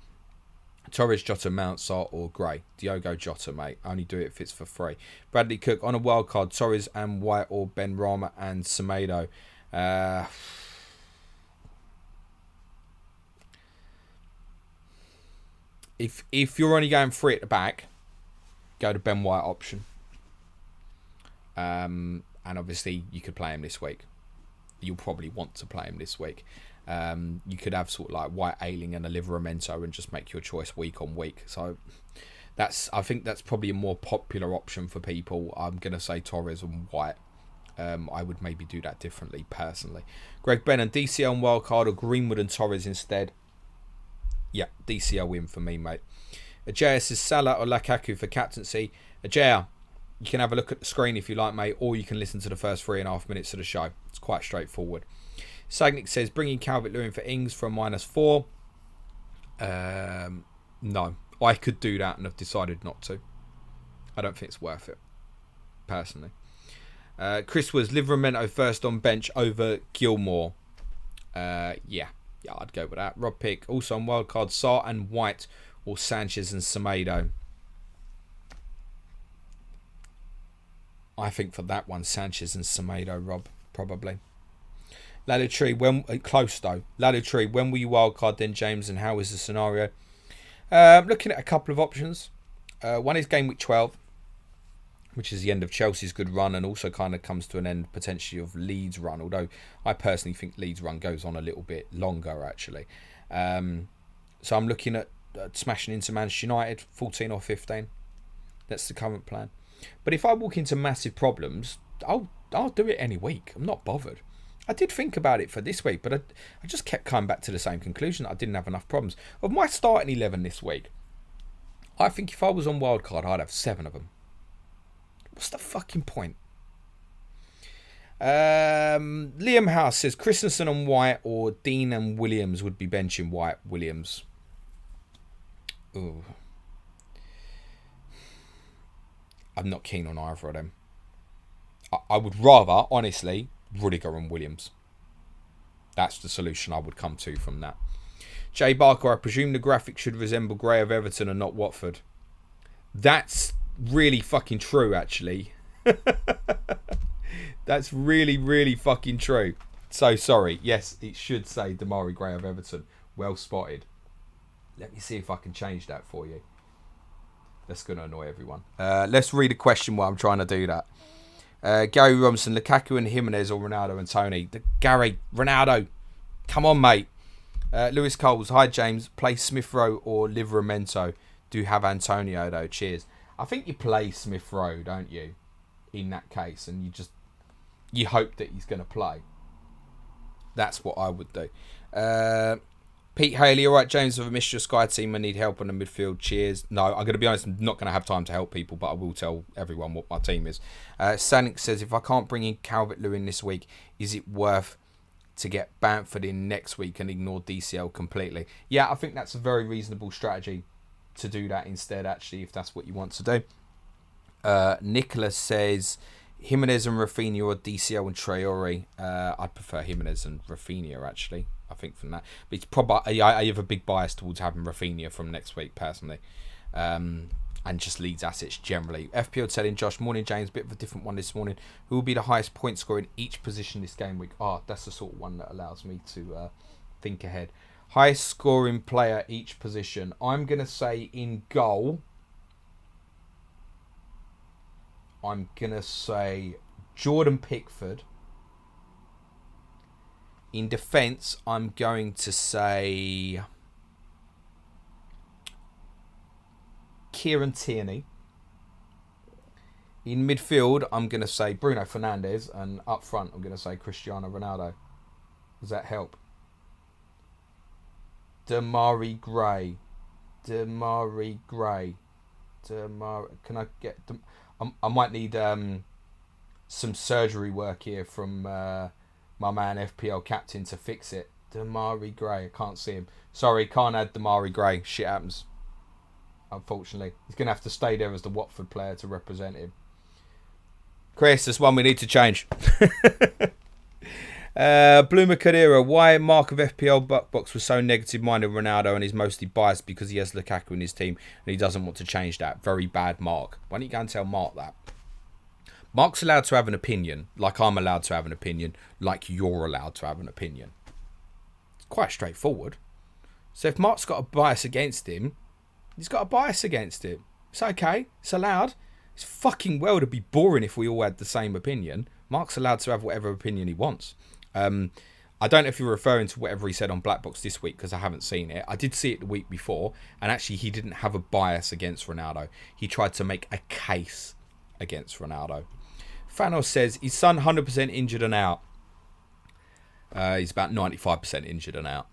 Speaker 1: Torres, Jota, Mount, Sart or Gray? Diogo Jota, mate. Only do it if it's for free. Bradley Cook, on a wild card, Torres and White or Ben Rama and Semedo. If you're only going free at the back, go to Ben White option. And obviously you could play him this week. You'll probably want to play him this week. You could have sort of like White, Ayling and a Livramento and just make your choice week on week. So I think that's probably a more popular option for people. I'm going to say Torres and White. I would maybe do that differently personally. Greg Bennon, DCL and wildcard or Greenwood and Torres instead? Yeah, DCL win for me, mate. Ajay says Salah or Lukaku for captaincy. Ajay, you can have a look at the screen if you like, mate, or you can listen to the first 3.5 minutes of the show. It's quite straightforward. Sagnick says, bringing Calvert-Lewin for Ings for a -4. No, I could do that and have decided not to. I don't think it's worth it, personally. Chris was Livramento first on bench over Gilmore. Yeah, I'd go with that. Rob Pick, also on wildcard, Sarr and White or Sanchez and Semedo. I think for that one, Sanchez and Semedo, Rob, probably. Ladder Tree, when close though. Ladder Tree, when will you wildcard then, James, and how is the scenario? Looking at a couple of options. One is game week 12, which is the end of Chelsea's good run and also kind of comes to an end potentially of Leeds' run, although I personally think Leeds' run goes on a little bit longer actually. So I'm looking at smashing into Manchester United, 14 or 15. That's the current plan. But if I walk into massive problems, I'll do it any week. I'm not bothered. I did think about it for this week, but I just kept coming back to the same conclusion. I didn't have enough problems. Of my starting 11 this week, I think if I was on wildcard, I'd have 7 of them. What's the fucking point? Liam House says Christensen and White or Dean and Williams would be benching White. Williams. Ooh. I'm not keen on either of them. I would rather, honestly, Rudiger and Williams. That's the solution I would come to from that. Jay Barker, I presume the graphic should resemble Gray of Everton and not Watford. That's really fucking true, actually. That's really, really fucking true. So sorry. Yes, it should say Damari Gray of Everton. Well spotted. Let me see if I can change that for you. That's going to annoy everyone. Let's read a question while I'm trying to do that. Gary Robinson, Lukaku and Jimenez or Ronaldo and Tony? Gary, Ronaldo. Come on, mate. Lewis Coles, hi James. Play Smith Rowe or Livramento. Do have Antonio though. Cheers. I think you play Smith Rowe, don't you? In that case, and you hope that he's going to play. That's what I would do. Pete Haley, all right, James, I've missed your Sky team. I need help on the midfield. Cheers. No, I'm going to be honest, I'm not going to have time to help people, but I will tell everyone what my team is. Sanic says, if I can't bring in Calvert-Lewin this week, is it worth to get Bamford in next week and ignore DCL completely? Yeah, I think that's a very reasonable strategy to do that instead, actually, if that's what you want to do. Nicholas says, Jimenez and Rafinha or DCL and Traore. I'd prefer Jimenez and Rafinha, actually. I think from that, but it's probably I have a big bias towards having Rafinha from next week personally, and just Leeds assets generally. FPL telling Josh, morning James, bit of a different one this morning. Who will be the highest point scorer in each position this game week? That's the sort of one that allows me to think ahead. Highest scoring player each position. I'm gonna say in goal. I'm gonna say Jordan Pickford. In defence, I'm going to say Kieran Tierney. In midfield, I'm going to say Bruno Fernandes. And up front, I'm going to say Cristiano Ronaldo. Does that help? Damari Gray. Can I get... I might need some surgery work here from... my man FPL captain to fix it. Damari Gray. I can't see him. Sorry, can't add Damari Gray. Shit happens. Unfortunately. He's going to have to stay there as the Watford player to represent him. Chris, there's one we need to change. Bloomer Kadira. Why Mark of FPL Buckbox was so negative-minded Ronaldo and is mostly biased because he has Lukaku in his team and he doesn't want to change that. Very bad Mark. Why don't you go and tell Mark that? Mark's allowed to have an opinion, like I'm allowed to have an opinion, like you're allowed to have an opinion. It's quite straightforward. So if Mark's got a bias against him, he's got a bias against it. It's okay. It's allowed. It's fucking well to be boring if we all had the same opinion. Mark's allowed to have whatever opinion he wants. I don't know if you're referring to whatever he said on Black Box this week because I haven't seen it. I did see it the week before, and actually he didn't have a bias against Ronaldo. He tried to make a case against Ronaldo. Thanos says, his son 100% injured and out. He's about 95% injured and out.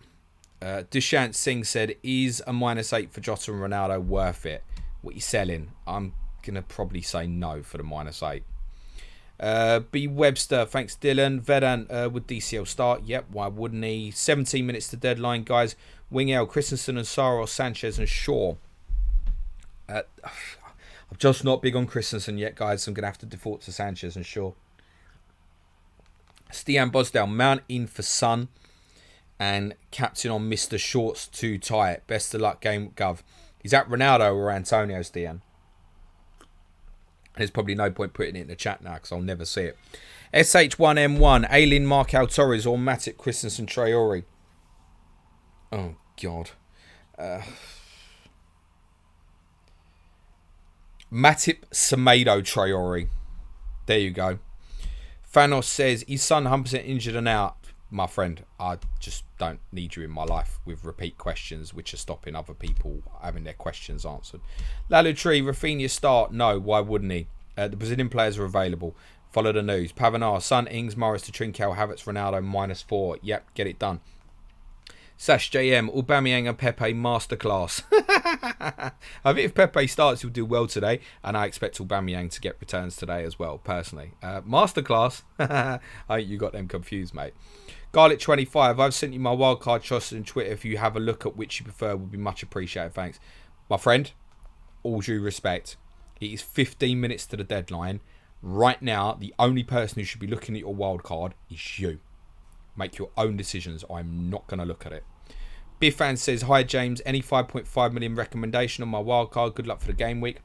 Speaker 1: Dushyant Singh said, is a -8 for Jota and Ronaldo worth it? What are you selling? I'm going to probably say no for the -8. B. Webster, thanks Dylan. Vedant, would DCL start? Yep, why wouldn't he? 17 minutes to deadline, guys. Wing L, Christensen and Sarr, Sanchez and Shaw. I'm just not big on Christensen yet, guys. So I'm going to have to default to Sanchez and Shaw. Stian Bosdale, Mount in for Son. And captain on Mr. Shorts too tight. Best of luck, game Gov. Is that Ronaldo or Antonio, Stian? There's probably no point putting it in the chat now because I'll never see it. SH1M1, Aylin, Marcal Torres or Matic, Christensen, Traore. Oh, God. Matip, Semedo, Traore. There you go. Thanos says, his son 100% injured and out. My friend, I just don't need you in my life with repeat questions which are stopping other people having their questions answered. Lalutri, Rafinha start? No, why wouldn't he? The Brazilian players are available. Follow the news. Pavanar, Son, Ings, Morris to Trincao, Havertz, Ronaldo, -4. Yep, get it done. Sash JM, Aubameyang and Pepe masterclass. I think if Pepe starts, he'll do well today, and I expect Aubameyang to get returns today as well, personally. Masterclass? I think you got them confused, mate. Garlic25, I've sent you my wildcard choices on Twitter. If you have a look at which you prefer, would be much appreciated. Thanks. My friend, all due respect, it is 15 minutes to the deadline. Right now, the only person who should be looking at your wildcard is you. Make your own decisions. I'm not going to look at it. Biffan says, hi James, any 5.5 million recommendation on my wildcard? Good luck for the game week.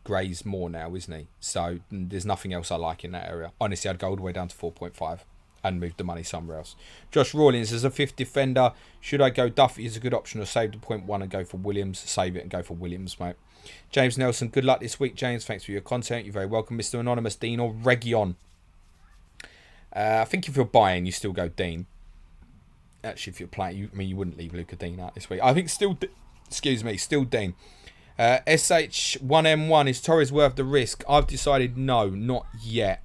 Speaker 1: Gray's more now, isn't he? So there's nothing else I like in that area. Honestly, I'd go all the way down to 4.5 and move the money somewhere else. Josh Rawlins, as a fifth defender, should I go Duffy is a good option or save the 0.1 and go for Williams? Save it and go for Williams, mate. James Nelson, good luck this week, James. Thanks for your content. You're very welcome. Mr. Anonymous, Dean or Region. I think if you're buying, you still go Dean. Actually, if you're playing, you wouldn't leave Luca Dean out this week. I think still Dean. SH1M1, is Torres worth the risk? I've decided no, not yet.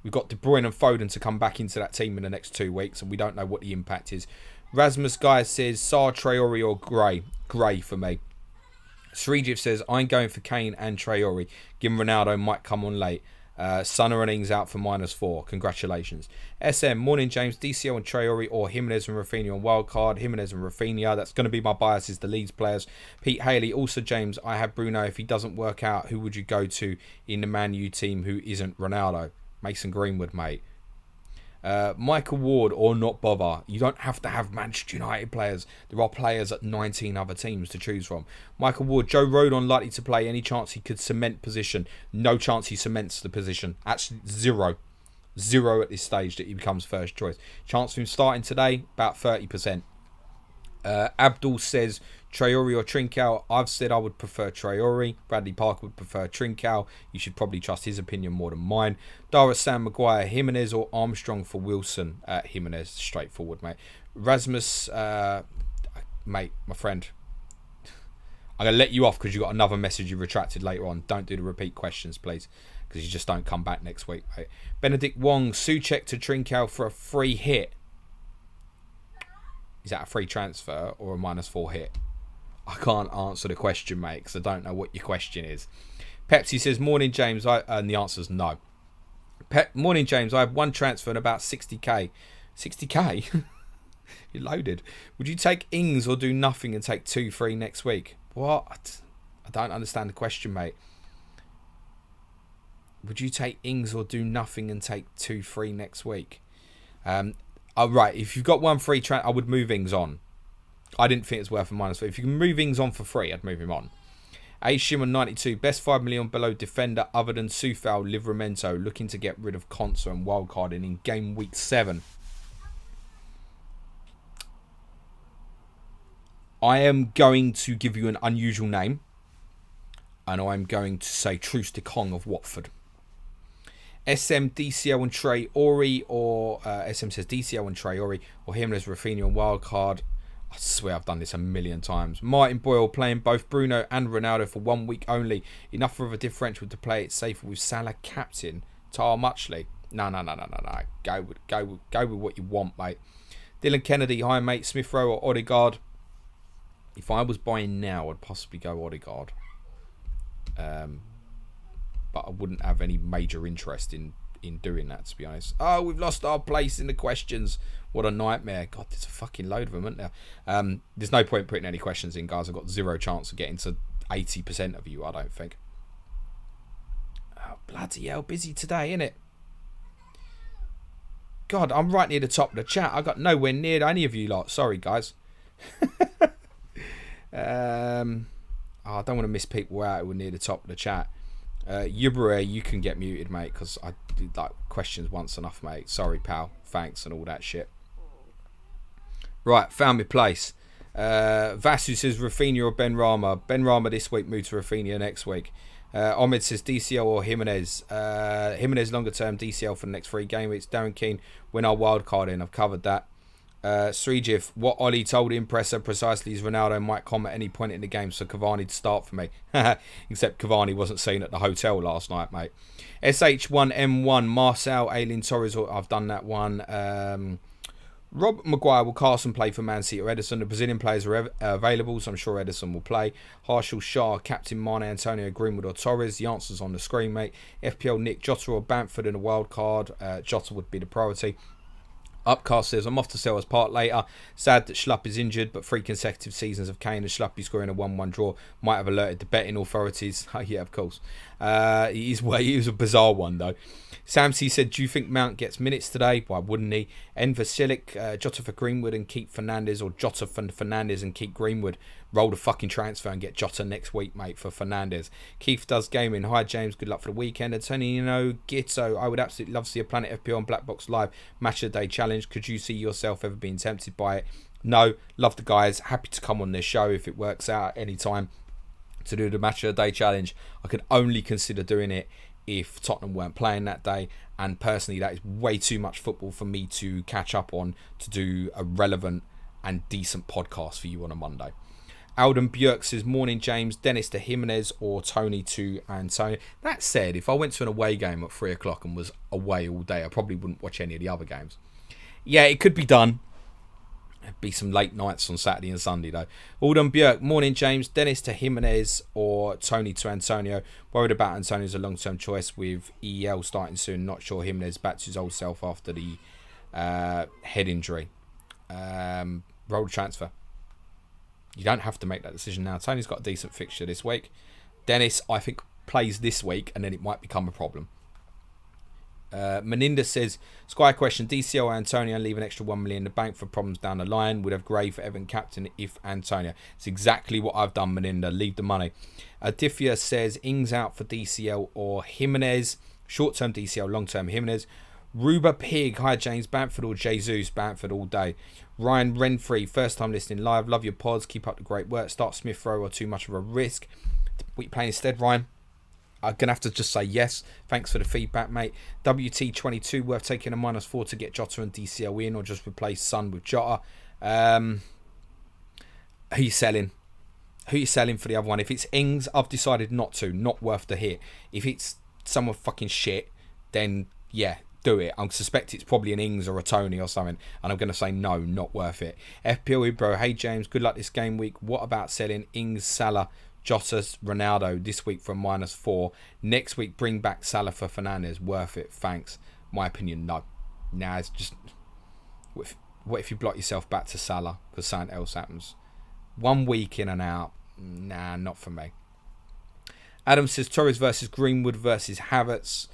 Speaker 1: We've got De Bruyne and Foden to come back into that team in the next 2 weeks, and we don't know what the impact is. Rasmus Guy says, Sarr, Traore or Gray? Gray for me. Sreejiv says, I'm going for Kane and Traore. Given Ronaldo might come on late. Son and Ings out for -4. Congratulations. SM, morning James. DCL and Traore or Jimenez and Rafinha on wildcard. Jimenez and Rafinha. That's going to be my bias, is the Leeds players. Pete Haley, also James, I have Bruno. If he doesn't work out, who would you go to in the Man U team who isn't Ronaldo? Mason Greenwood, mate. Michael Ward or not bother. You don't have to have Manchester United players. There are players at 19 other teams to choose from. Michael Ward, Joe Rodon likely to play. Any chance he could cement position? No chance he cements the position. Actually, zero. Zero at this stage that he becomes first choice. Chance of him starting today, about 30%. Abdul says Traore or Trincao. I've said I would prefer Traore. Bradley Parker would prefer Trincao. You should probably trust his opinion more than mine. Dara Sam Maguire, Jimenez or Armstrong for Wilson. Jimenez, straightforward, mate. Rasmus, mate, my friend. I'm going to let you off because you got another message you retracted later on. Don't do the repeat questions, please, because you just don't come back next week, mate. Benedict Wong, Souček to Trincao for a free hit. Is that a free transfer or a -4 hit? I can't answer the question, mate, because I don't know what your question is. Pepsi says, morning, James. And the answer is no. Morning, James. I have one transfer and about 60k. 60k? You're loaded. Would you take Ings or do nothing and take 2 free next week? What? I don't understand the question, mate. Would you take Ings or do nothing and take 2 free next week? Oh, right, if you've got 1 free, I would move Ings on. I didn't think it's worth a -3. If you can move Ings on for free, I'd move him on. A Shimmer 92, best 5 million below defender other than Soufal, Livramento, looking to get rid of Conser and wildcarding in game week 7. I am going to give you an unusual name, and I'm going to say Troost de Kong of Watford. SM, DCL and Traore, or SM says DCL and Traore, or Jimenez, Rafinha and wildcard. I swear I've done this a million times. Martin Boyle playing both Bruno and Ronaldo for 1 week only. Enough of a differential to play it safer with Salah captain. Tar Muchley. No. Go with what you want, mate. Dylan Kennedy, hi mate. Smith Rowe or Odegaard. If I was buying now, I'd possibly go Odegaard. But I wouldn't have any major interest in doing that, to be honest. Oh, we've lost our place in the questions. What a nightmare. God, there's a fucking load of them, isn't there? There's no point putting any questions in, guys. I've got zero chance of getting to 80% of you, I don't think. Oh, bloody hell, busy today, innit? God, I'm right near the top of the chat. I got nowhere near any of you lot. Sorry, guys. I don't want to miss people out who are near the top of the chat. Yubra, you can get muted, mate, because I did like questions once enough, mate. Sorry, pal. Thanks and all that shit. Right, found my place. Vasu says Rafinha or Ben Rama. Ben Rama this week, move to Rafinha next week. Ahmed says DCL or Jimenez. Jimenez longer term, DCL for the next 3 game weeks. Darren Keane, win our wild card in. I've covered that. Sreejiv, what Ollie told him presser precisely is Ronaldo might come at any point in the game, so Cavani to start for me. Except Cavani wasn't seen at the hotel last night, mate. SH1M1, Marcel, Aileen Torres, I've done that one. Rob Maguire, will Carson play for Man City or Edison? The Brazilian players are available, so I'm sure Edison will play. Harshal Shah, Captain Mane, Antonio Greenwood or Torres? The answer's on the screen, mate. FPL Nick, Jota or Bamford in a wild card? Jota would be the priority. Upcast says, I'm off to sell as part later. Sad that Schlupp is injured, but 3 consecutive seasons of Kane and Schluppy scoring a 1-1 draw might have alerted the betting authorities. Oh, yeah, of course. He was a bizarre one, though. Sam C said, do you think Mount gets minutes today? Why wouldn't he? Enver Silic, Jota for Greenwood and keep Fernandes, or Jota for Fernandes and keep Greenwood. Roll the fucking transfer and get Jota next week, mate, for Fernandes. Keith does gaming. Hi, James. Good luck for the weekend. Antonio Gitto, I would absolutely love to see a Planet FPL on Black Box Live Match of the Day Challenge. Could you see yourself ever being tempted by it? No. Love the guys. Happy to come on their show if it works out at any time to do the Match of the Day Challenge. I could only consider doing it if Tottenham weren't playing that day, and personally that is way too much football for me to catch up on to do a relevant and decent podcast for you on a Monday. Alden Björk says, morning James, Dennis to Jimenez or Tony to Antonio. That said, if I went to an away game at 3 o'clock and was away all day, I probably wouldn't watch any of the other games. Yeah, it could be done. It'd be some late nights on Saturday and Sunday though. Alden Björk, morning James, Dennis to Jimenez or Tony to Antonio. Worried about Antonio's a long-term choice with EL starting soon. Not sure Jimenez back to his old self after the head injury. Roll transfer. You don't have to make that decision now. Tony's got a decent fixture this week. Dennis, I think, plays this week and then it might become a problem. Meninda says, Sky question, DCL or Antonio leave an extra 1 million in the bank for problems down the line. Would have Gray for Everton captain if Antonio. It's exactly what I've done, Meninda. Leave the money. Diffia says, Ings out for DCL or Jimenez. Short-term DCL, long-term Jimenez. Ruba Pig, hi James, Bamford or Jesus, Bamford all day. Ryan Renfrey, first time listening live, love your pods, keep up the great work. Start Smith Rowe or too much of a risk? What you playing instead, Ryan? I'm going to have to just say yes. Thanks for the feedback, mate. WT22, worth taking a -4 to get Jota and DCL in or just replace Son with Jota. Who you selling? Who you selling for the other one? If it's Ings, I've decided not to. Not worth the hit. If it's someone fucking shit, then yeah, do it. I suspect it's probably an Ings or a Tony or something, and I'm going to say no, not worth it. FPL Ibro, hey James, good luck this game week. What about selling Ings, Salah, Jota, Ronaldo this week for -4? Next week, bring back Salah for Fernandes. Worth it, thanks. My opinion, no. Nah, it's just... What if you block yourself back to Salah because something else happens? 1 week in and out. Nah, not for me. Adam says, Torres versus Greenwood versus Havertz.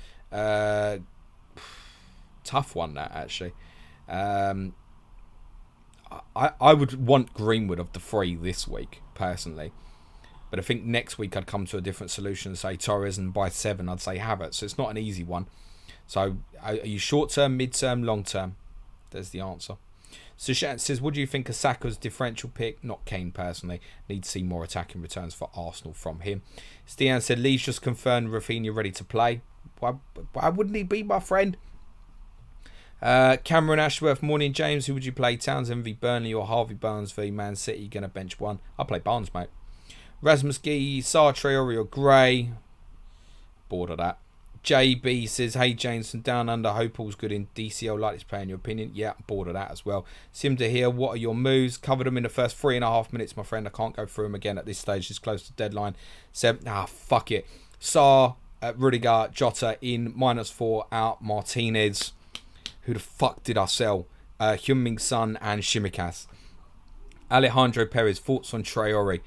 Speaker 1: Tough one, that, actually. I would want Greenwood of the 3 this week, personally. But I think next week I'd come to a different solution, say Torres, and by 7 I'd say Havertz. So it's not an easy one. So are you short-term, mid-term, long-term? There's the answer. Sushat says, what do you think of Saka's differential pick? Not keen, personally. Need to see more attacking returns for Arsenal from him. Stian said, Leeds just confirmed Rafinha ready to play. Why wouldn't he be, my friend? Cameron Ashworth, morning James. Who would you play? Townsend v Burnley or Harvey Barnes v Man City? Gonna bench one. I'll play Barnes, mate. Rasmus Gee, Sartre or Gray. Bored of that. JB says, hey James from Down Under, hope all's good in DCL, like this player in your opinion. Yeah, bored of that as well. Simda here, what are your moves? Covered them in the first 3.5 minutes, my friend. I can't go through them again at this stage. It's close to deadline. Fuck it. Sar, Rudiger, Jota in, -4 out, Martinez. Who the fuck did I sell? Heung-min Son and Shimikas. Alejandro Perez, thoughts on Traore?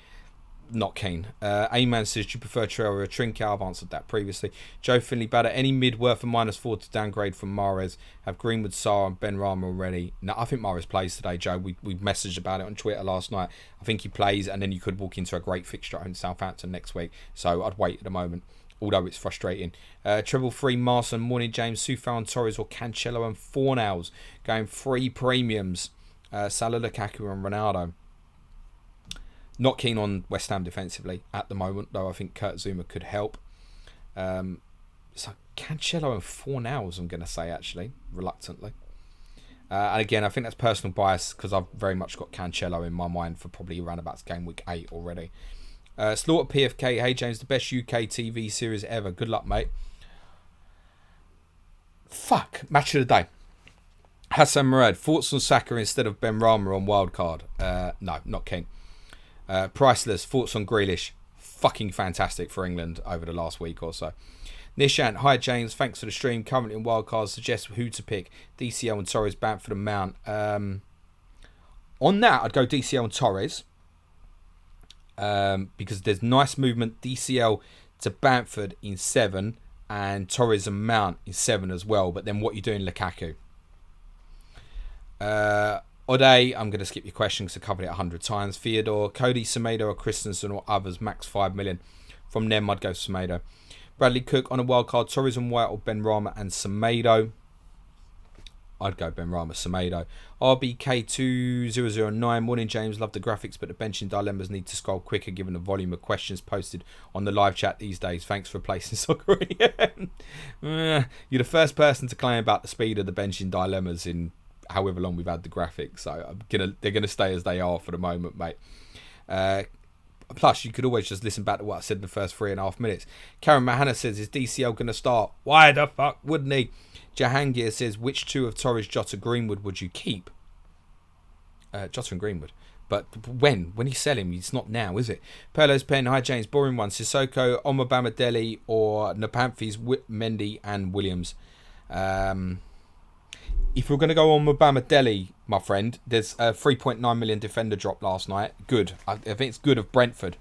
Speaker 1: Not keen. A-Man says, do you prefer Traore or Trinket? I've answered that previously. Joe Finley Batter, any mid worth a -4 to downgrade from Mahrez? Have Greenwood, Sarr and Ben Rama already? No, I think Mahrez plays today, Joe. We messaged about it on Twitter last night. I think he plays, and then you could walk into a great fixture at Southampton next week. So I'd wait at the moment, although it's frustrating. Treble 3 Marson, morning James, Soufal and Torres or Cancelo and Fornals. Going 3 premiums. Salah, Lukaku and Ronaldo. Not keen on West Ham defensively at the moment, though I think Kurt Zuma could help. So Cancelo and Fornals, I'm going to say, actually, reluctantly. And again, I think that's personal bias because I've very much got Cancelo in my mind for probably around about game week 8 already. Slaughter PFK, hey James, the best UK TV series ever. Good luck, mate. Fuck, match of the day. Hassan Murad, thoughts on Saka instead of Ben Rama on wildcard? No, not keen. Priceless, thoughts on Grealish? Fucking fantastic for England over the last week or so. Nishant, hi James, thanks for the stream. Currently in wildcards, suggest who to pick. DCL and Torres, Bamford and Mount. On that, I'd go DCL and Torres. Because there's nice movement. DCL to Bamford in 7 and Torres and Mount in 7 as well. But then what you doing, Lukaku? Ode, I'm going to skip your question because I covered it 100 times. Theodore, Cody, Semedo or Christensen or others, max 5 million. From them, I'd go Semedo. Bradley Cook on a wildcard, Torres and White or Ben Rama and Semedo. I'd go Ben Rama, Semedo. RBK2009, morning James, love the graphics, but the benching dilemmas need to scroll quicker given the volume of questions posted on the live chat these days. Thanks for replacing soccer. You're the first person to claim about the speed of the benching dilemmas in however long we've had the graphics, so they're gonna stay as they are for the moment, mate. Plus, you could always just listen back to what I said in the first 3.5 minutes. Karen Mahana says, is DCL going to start? Why the fuck wouldn't he? Jahangir says, which two of Torres, Jota, Greenwood would you keep? Jota and Greenwood. But when? When you sell him, it's not now, is it? Perlo's Pen, hi James, boring one. Sissoko, Omobama Deli, or Nepanthes, Mendy and Williams. If we're going to go on Obama Deli, my friend, there's a 3.9 million defender drop last night. Good. I think it's good of Brentford.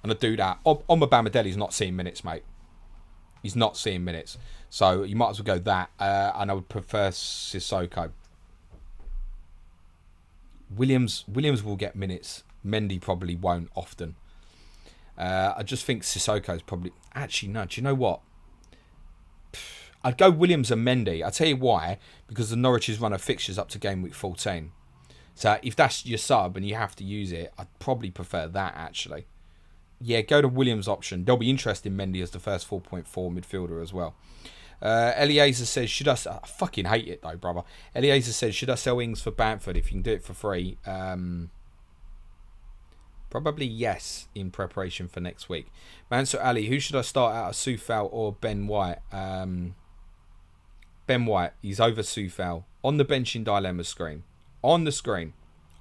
Speaker 1: And I do that. Obama Deli's not seeing minutes, mate. He's not seeing minutes. So you might as well go that. And I would prefer Sissoko. Williams will get minutes. Mendy probably won't often. I just think Sissoko's probably... Actually, no. Do you know what? I'd go Williams and Mendy. I'll tell you why. Because the Norwich's run of fixtures up to game week 14. So if that's your sub and you have to use it, I'd probably prefer that, actually. Yeah, go to Williams option. They'll be interested in Mendy as the first 4.4 midfielder as well. Eliezer says, should I... I fucking hate it, though, brother. Eliezer says, should I sell Ings for Bamford if you can do it for free? Probably yes, in preparation for next week. Mansour Ali, who should I start out of Soufal or Ben White? Ben White, he's over Soufal. On the bench in Dilemma screen. On the screen.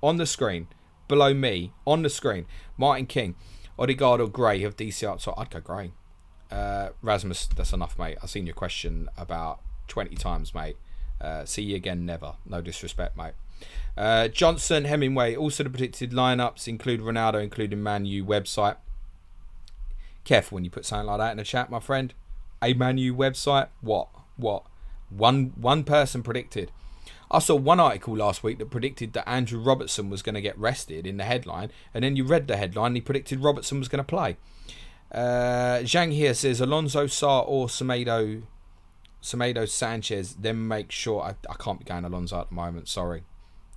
Speaker 1: On the screen. Below me. On the screen. Martin King. Odegaard or Gray have DC up. So I'd go Gray. Rasmus, that's enough, mate. I've seen your question about 20 times, mate. See you again, never. No disrespect, mate. Johnson, Hemingway. Also the predicted lineups include Ronaldo, including Man U website. Careful when you put something like that in the chat, my friend. A Man U website? What? One person predicted. I saw one article last week that predicted that Andrew Robertson was going to get rested in the headline, and then you read the headline and he predicted Robertson was going to play. Zhang here says Alonso, Sarr or Semedo Sanchez, then make sure... I can't be going Alonso at the moment, sorry.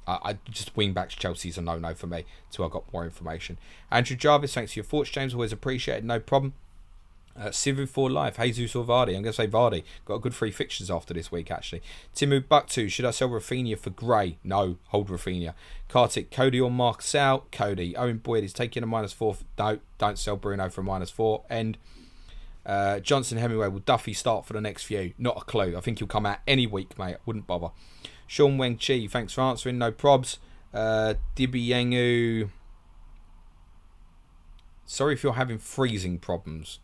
Speaker 1: I just wing back to Chelsea's a no-no for me till I got more information. Andrew Jarvis, thanks for your thoughts, James, always appreciated, no problem. Sivu for life, Jesus or Vardy. I'm going to say Vardy. Got a good 3 fixtures after this week, actually. Timu Bucktu, should I sell Rafinha for Gray? No, hold Rafinha. Kartik, Cody or Marcel? Cody. Owen Boyd is taking a -4. No, don't sell Bruno for a -4. End. Johnson Hemingway, will Duffy start for the next few? Not a clue. I think he'll come out any week, mate. I wouldn't bother. Sean Weng Chi, thanks for answering. No probs. Dibi Yengu. Sorry if you're having freezing problems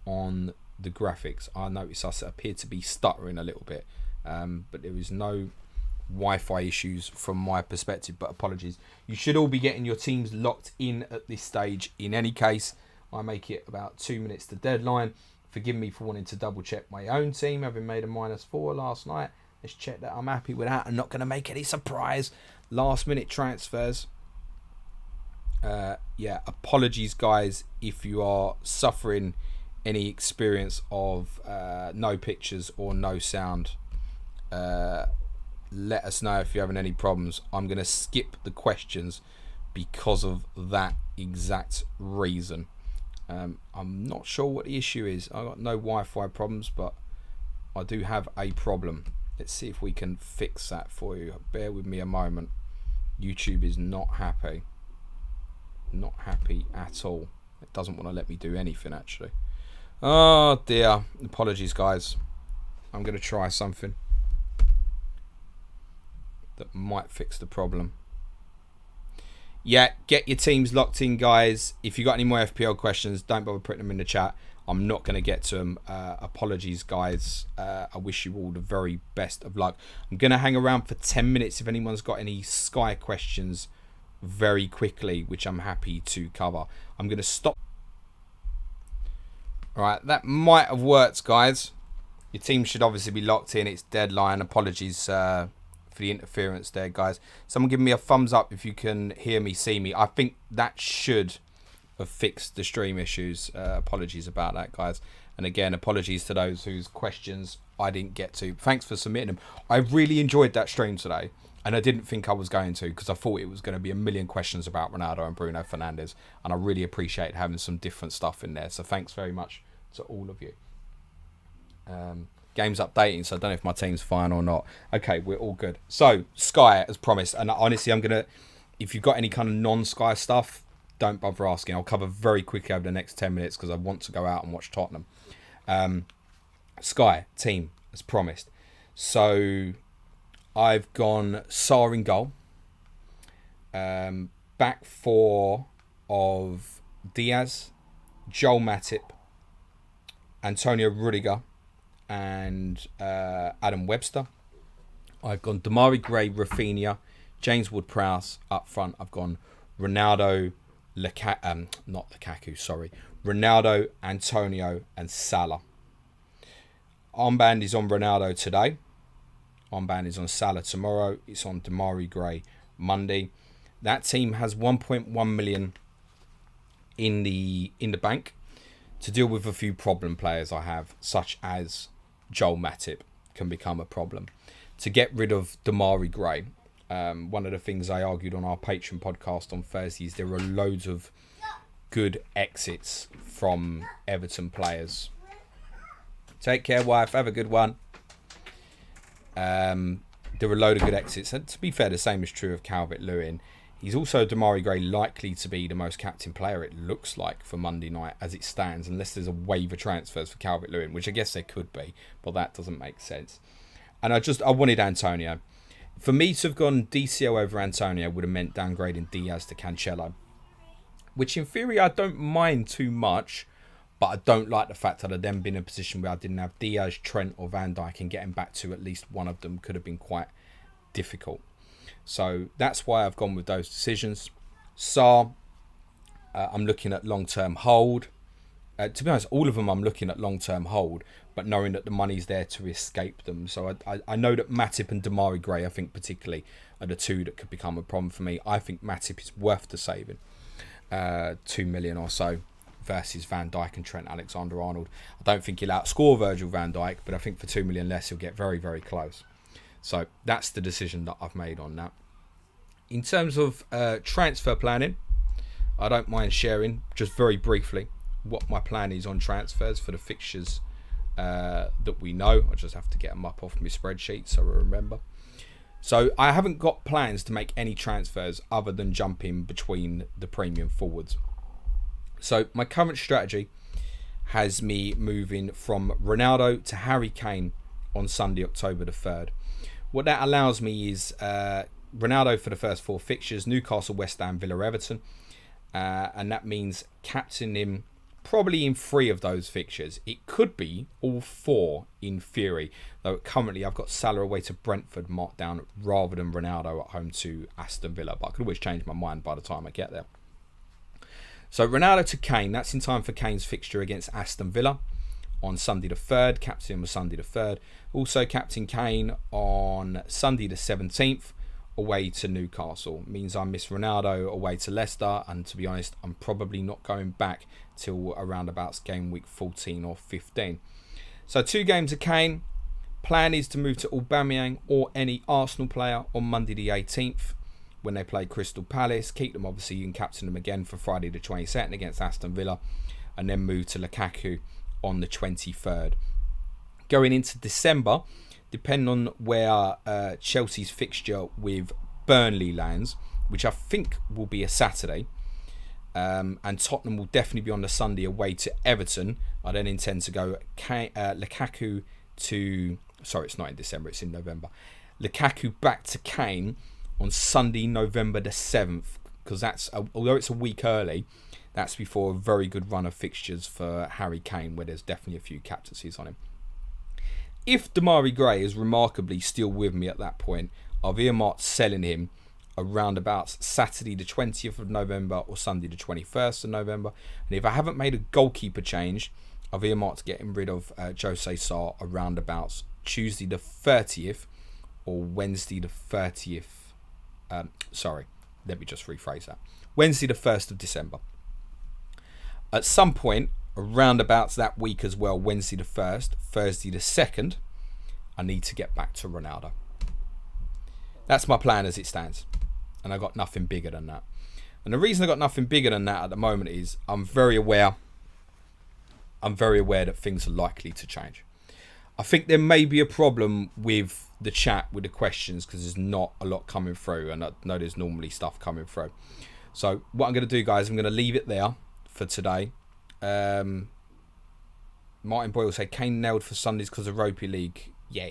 Speaker 1: on the graphics. I noticed us appear to be stuttering a little bit, but there is no Wi-Fi issues from my perspective, but apologies. You should all be getting your teams locked in at this stage. In any case, I make it about 2 minutes to deadline. Forgive me for wanting to double check my own team, having made a -4 last night. Let's check that I'm happy with that and not going to make any surprise last minute transfers. Yeah, apologies guys if you are suffering any experience of no pictures or no sound. Let us know if you're having any problems. I'm going to skip the questions because of that exact reason. I'm not sure what the issue is. I've got no Wi-Fi problems, but I do have a problem. Let's see if we can fix that for you. Bear with me a moment. YouTube is not happy. Not happy at all. It doesn't want to let me do anything, actually. Oh dear, apologies guys. I'm going to try something that might fix the problem. Yeah, get your teams locked in guys. If you got any more FPL questions, don't bother putting them in the chat. I'm not going to get to them. Apologies guys. I wish you all the very best of luck. I'm going to hang around for 10 minutes if anyone's got any Sky questions very quickly, which I'm happy to cover. I'm going to stop. Alright, that might have worked, guys. Your team should obviously be locked in. It's deadline. Apologies for the interference there, guys. Someone give me a thumbs up if you can hear me, see me. I think that should have fixed the stream issues. Apologies about that, guys. And again, apologies to those whose questions I didn't get to. Thanks for submitting them. I really enjoyed that stream today. And I didn't think I was going to, because I thought it was going to be a million questions about Ronaldo and Bruno Fernandes. And I really appreciate having some different stuff in there. So thanks very much to all of you. Game's updating, so I don't know if my team's fine or not. Okay, we're all good. So, Sky, as promised. And honestly, I'm going to... If you've got any kind of non-Sky stuff, don't bother asking. I'll cover very quickly over the next 10 minutes because I want to go out and watch Tottenham. Sky team as promised. So I've gone Sarr in goal. Back four of Diaz, Joel Matip, Antonio Rudiger, and Adam Webster. I've gone Damari Gray, Rafinha, James Ward-Prowse up front. I've gone Ronaldo, Ronaldo, Antonio, and Salah. Armband is on Ronaldo today. Armband is on Salah tomorrow. It's on Damari Gray Monday. That team has 1.1 million in the bank to deal with a few problem players I have, such as Joel Matip can become a problem. To get rid of Damari Gray, one of the things I argued on our Patreon podcast on Thursday is there are loads of good exits from Everton players. Take care, wife. Have a good one. There are a load of good exits. And to be fair, the same is true of Calvert-Lewin. He's also, Damari Gray, likely to be the most captain player, it looks like, for Monday night as it stands, unless there's a wave of transfers for Calvert-Lewin, which I guess there could be, but that doesn't make sense. And I wanted Antonio. For me to have gone DCO over Antonio would have meant downgrading Diaz to Cancelo, which in theory I don't mind too much, but I don't like the fact that I'd then been in a position where I didn't have Diaz, Trent or Van Dijk, and getting back to at least one of them could have been quite difficult. So that's why I've gone with those decisions. Sarr, I'm looking at long-term hold. To be honest, all of them I'm looking at long-term hold, but knowing that the money's there to escape them. So I know that Matip and Damari Gray, I think particularly, are the two that could become a problem for me. I think Matip is worth the saving. 2 million or so versus Van Dijk and Trent Alexander-Arnold. I don't think he'll outscore Virgil van Dijk, but I think for 2 million less he'll get very, very close. So that's the decision that I've made on that. In terms of transfer planning, I don't mind sharing just very briefly what my plan is on transfers for the fixtures that we know. I just have to get them up off my spreadsheet so I remember. So I haven't got plans to make any transfers other than jumping between the premium forwards. So my current strategy has me moving from Ronaldo to Harry Kane on Sunday, October the 3rd. What that allows me is Ronaldo for the first four fixtures: Newcastle, West Ham, Villa, Everton. And that means captaining him probably in 3 of those fixtures. It could be all 4 in theory, though currently I've got Salah away to Brentford marked down rather than Ronaldo at home to Aston Villa, but I could always change my mind by the time I get there. So Ronaldo to Kane, that's in time for Kane's fixture against Aston Villa on Sunday the 3rd. Captain was Sunday the 3rd. Also Captain Kane on Sunday the 17th away to Newcastle. Means I miss Ronaldo away to Leicester, and to be honest, I'm probably not going back till around about game week 14 or 15. So 2 games of Kane. Plan is to move to Aubameyang or any Arsenal player on Monday the 18th when they play Crystal Palace. Keep them obviously and captain them again for Friday the 22nd against Aston Villa, and then move to Lukaku on the 23rd. Going into December, depending on where Chelsea's fixture with Burnley lands, which I think will be a Saturday, and Tottenham will definitely be on the Sunday away to Everton, I then intend to go Lukaku to... Sorry, it's not in December, it's in November. Lukaku back to Kane on Sunday, November the 7th, because that's, although it's a week early, that's before a very good run of fixtures for Harry Kane, where there's definitely a few captaincies on him. If Damari Gray is remarkably still with me at that point, I've earmarked selling him around about Saturday the 20th of November or Sunday the 21st of November. And if I haven't made a goalkeeper change, I've earmarked getting rid of Jose Sarr around about Tuesday the 30th or Wednesday the 30th. Sorry, let me just rephrase that. Wednesday the 1st of December. At some point, around about that week as well, Wednesday the 1st, Thursday the 2nd, I need to get back to Ronaldo. That's my plan as it stands. And I got nothing bigger than that. And the reason I got nothing bigger than that at the moment is I'm very aware that things are likely to change. I think there may be a problem with the chat, with the questions, because there's not a lot coming through, and I know there's normally stuff coming through. So what I'm going to do, guys, I'm going to leave it there for today. Martin Boyle will say Kane nailed for Sundays because of Ropey League. Yeah.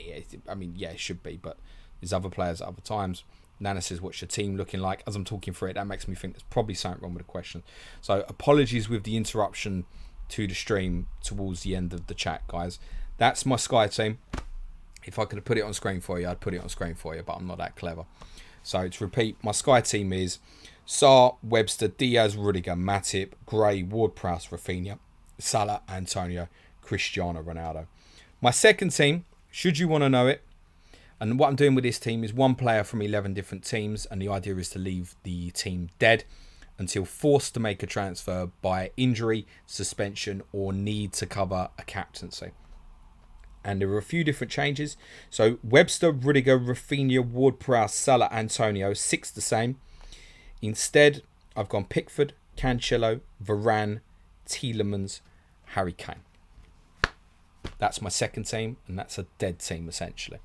Speaker 1: I mean, yeah, it should be, but there's other players at other times. Nana says, what's your team looking like? As I'm talking through it, that makes me think there's probably something wrong with the question. So apologies with the interruption to the stream towards the end of the chat, guys. That's my Sky team. If I could have put it on screen for you, I'd put it on screen for you, but I'm not that clever. So to repeat, my Sky team is Sarr, Webster, Diaz, Rudiger, Matip, Gray, Ward-Prowse, Rafinha, Salah, Antonio, Cristiano Ronaldo. My second team, should you want to know it, and what I'm doing with this team is one player from 11 different teams, and the idea is to leave the team dead until forced to make a transfer by injury, suspension, or need to cover a captaincy. And there are a few different changes. So Webster, Rudiger, Rafinha, Ward-Prowse, Salah, Antonio, 6 the same. Instead, I've gone Pickford, Cancelo, Varane, Tielemans, Harry Kane. That's my second team, and that's a dead team essentially.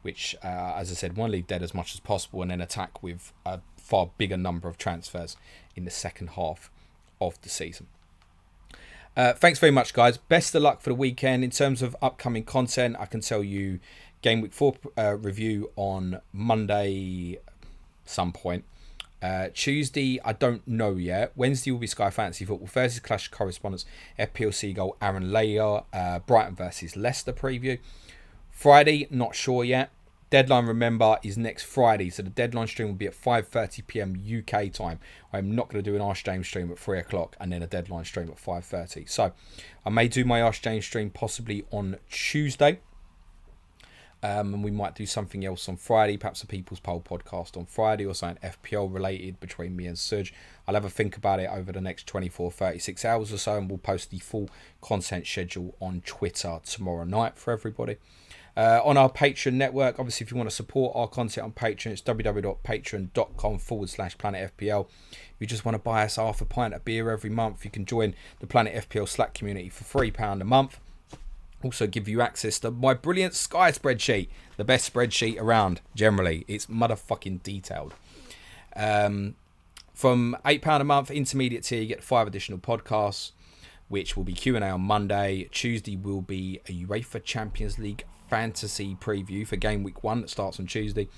Speaker 1: Which, as I said, want to leave dead as much as possible and then attack with a far bigger number of transfers in the second half of the season. Thanks very much, guys. Best of luck for the weekend. In terms of upcoming content, I can tell you Game Week 4 review on Monday some point. Tuesday, I don't know yet. Wednesday will be Sky Fantasy Football. Thursday, Clash of Correspondence, FPL Seagull, Aaron Layer, Brighton versus Leicester preview. Friday, not sure yet. Deadline, remember, is next Friday. So the deadline stream will be at 5:30 p.m. UK time. I'm not going to do an Ask James stream at 3 o'clock and then a deadline stream at 5:30. So I may do my Ask James stream possibly on Tuesday. And we might do something else on Friday. Perhaps a People's Poll podcast on Friday or something FPL related between me and Suj. I'll have a think about it over the next 24, 36 hours or so. And we'll post the full content schedule on Twitter tomorrow night for everybody. On our Patreon network, obviously, if you want to support our content on Patreon, it's www.patreon.com/PlanetFPL. If you just want to buy us half a pint of beer every month, you can join the Planet FPL Slack community for £3 a month. Also give you access to my brilliant Sky spreadsheet, the best spreadsheet around, generally. It's motherfucking detailed. From £8 a month, intermediate tier, you get 5 additional podcasts, which will be Q&A on Monday. Tuesday will be a UEFA Champions League fantasy preview for Game Week 1 that starts on Tuesday.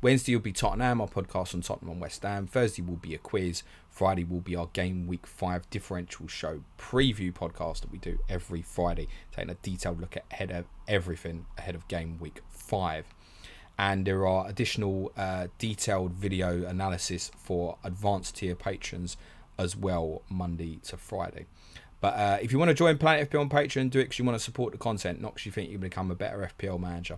Speaker 1: Wednesday will be Tottenham, our podcast on Tottenham and West Ham. Thursday will be a quiz. Friday will be our Game Week 5 differential show preview podcast that we do every Friday, taking a detailed look ahead of everything ahead of Game Week 5. And there are additional detailed video analysis for advanced tier patrons as well, Monday to Friday. But if you want to join Planet FPL on Patreon, do it because you want to support the content, not because you think you can become a better FPL manager.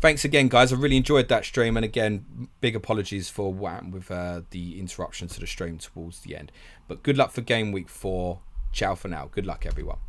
Speaker 1: Thanks again, guys. I really enjoyed that stream. And again, big apologies for what happened with the interruption to the stream towards the end. But good luck for Game Week 4. Ciao for now. Good luck, everyone.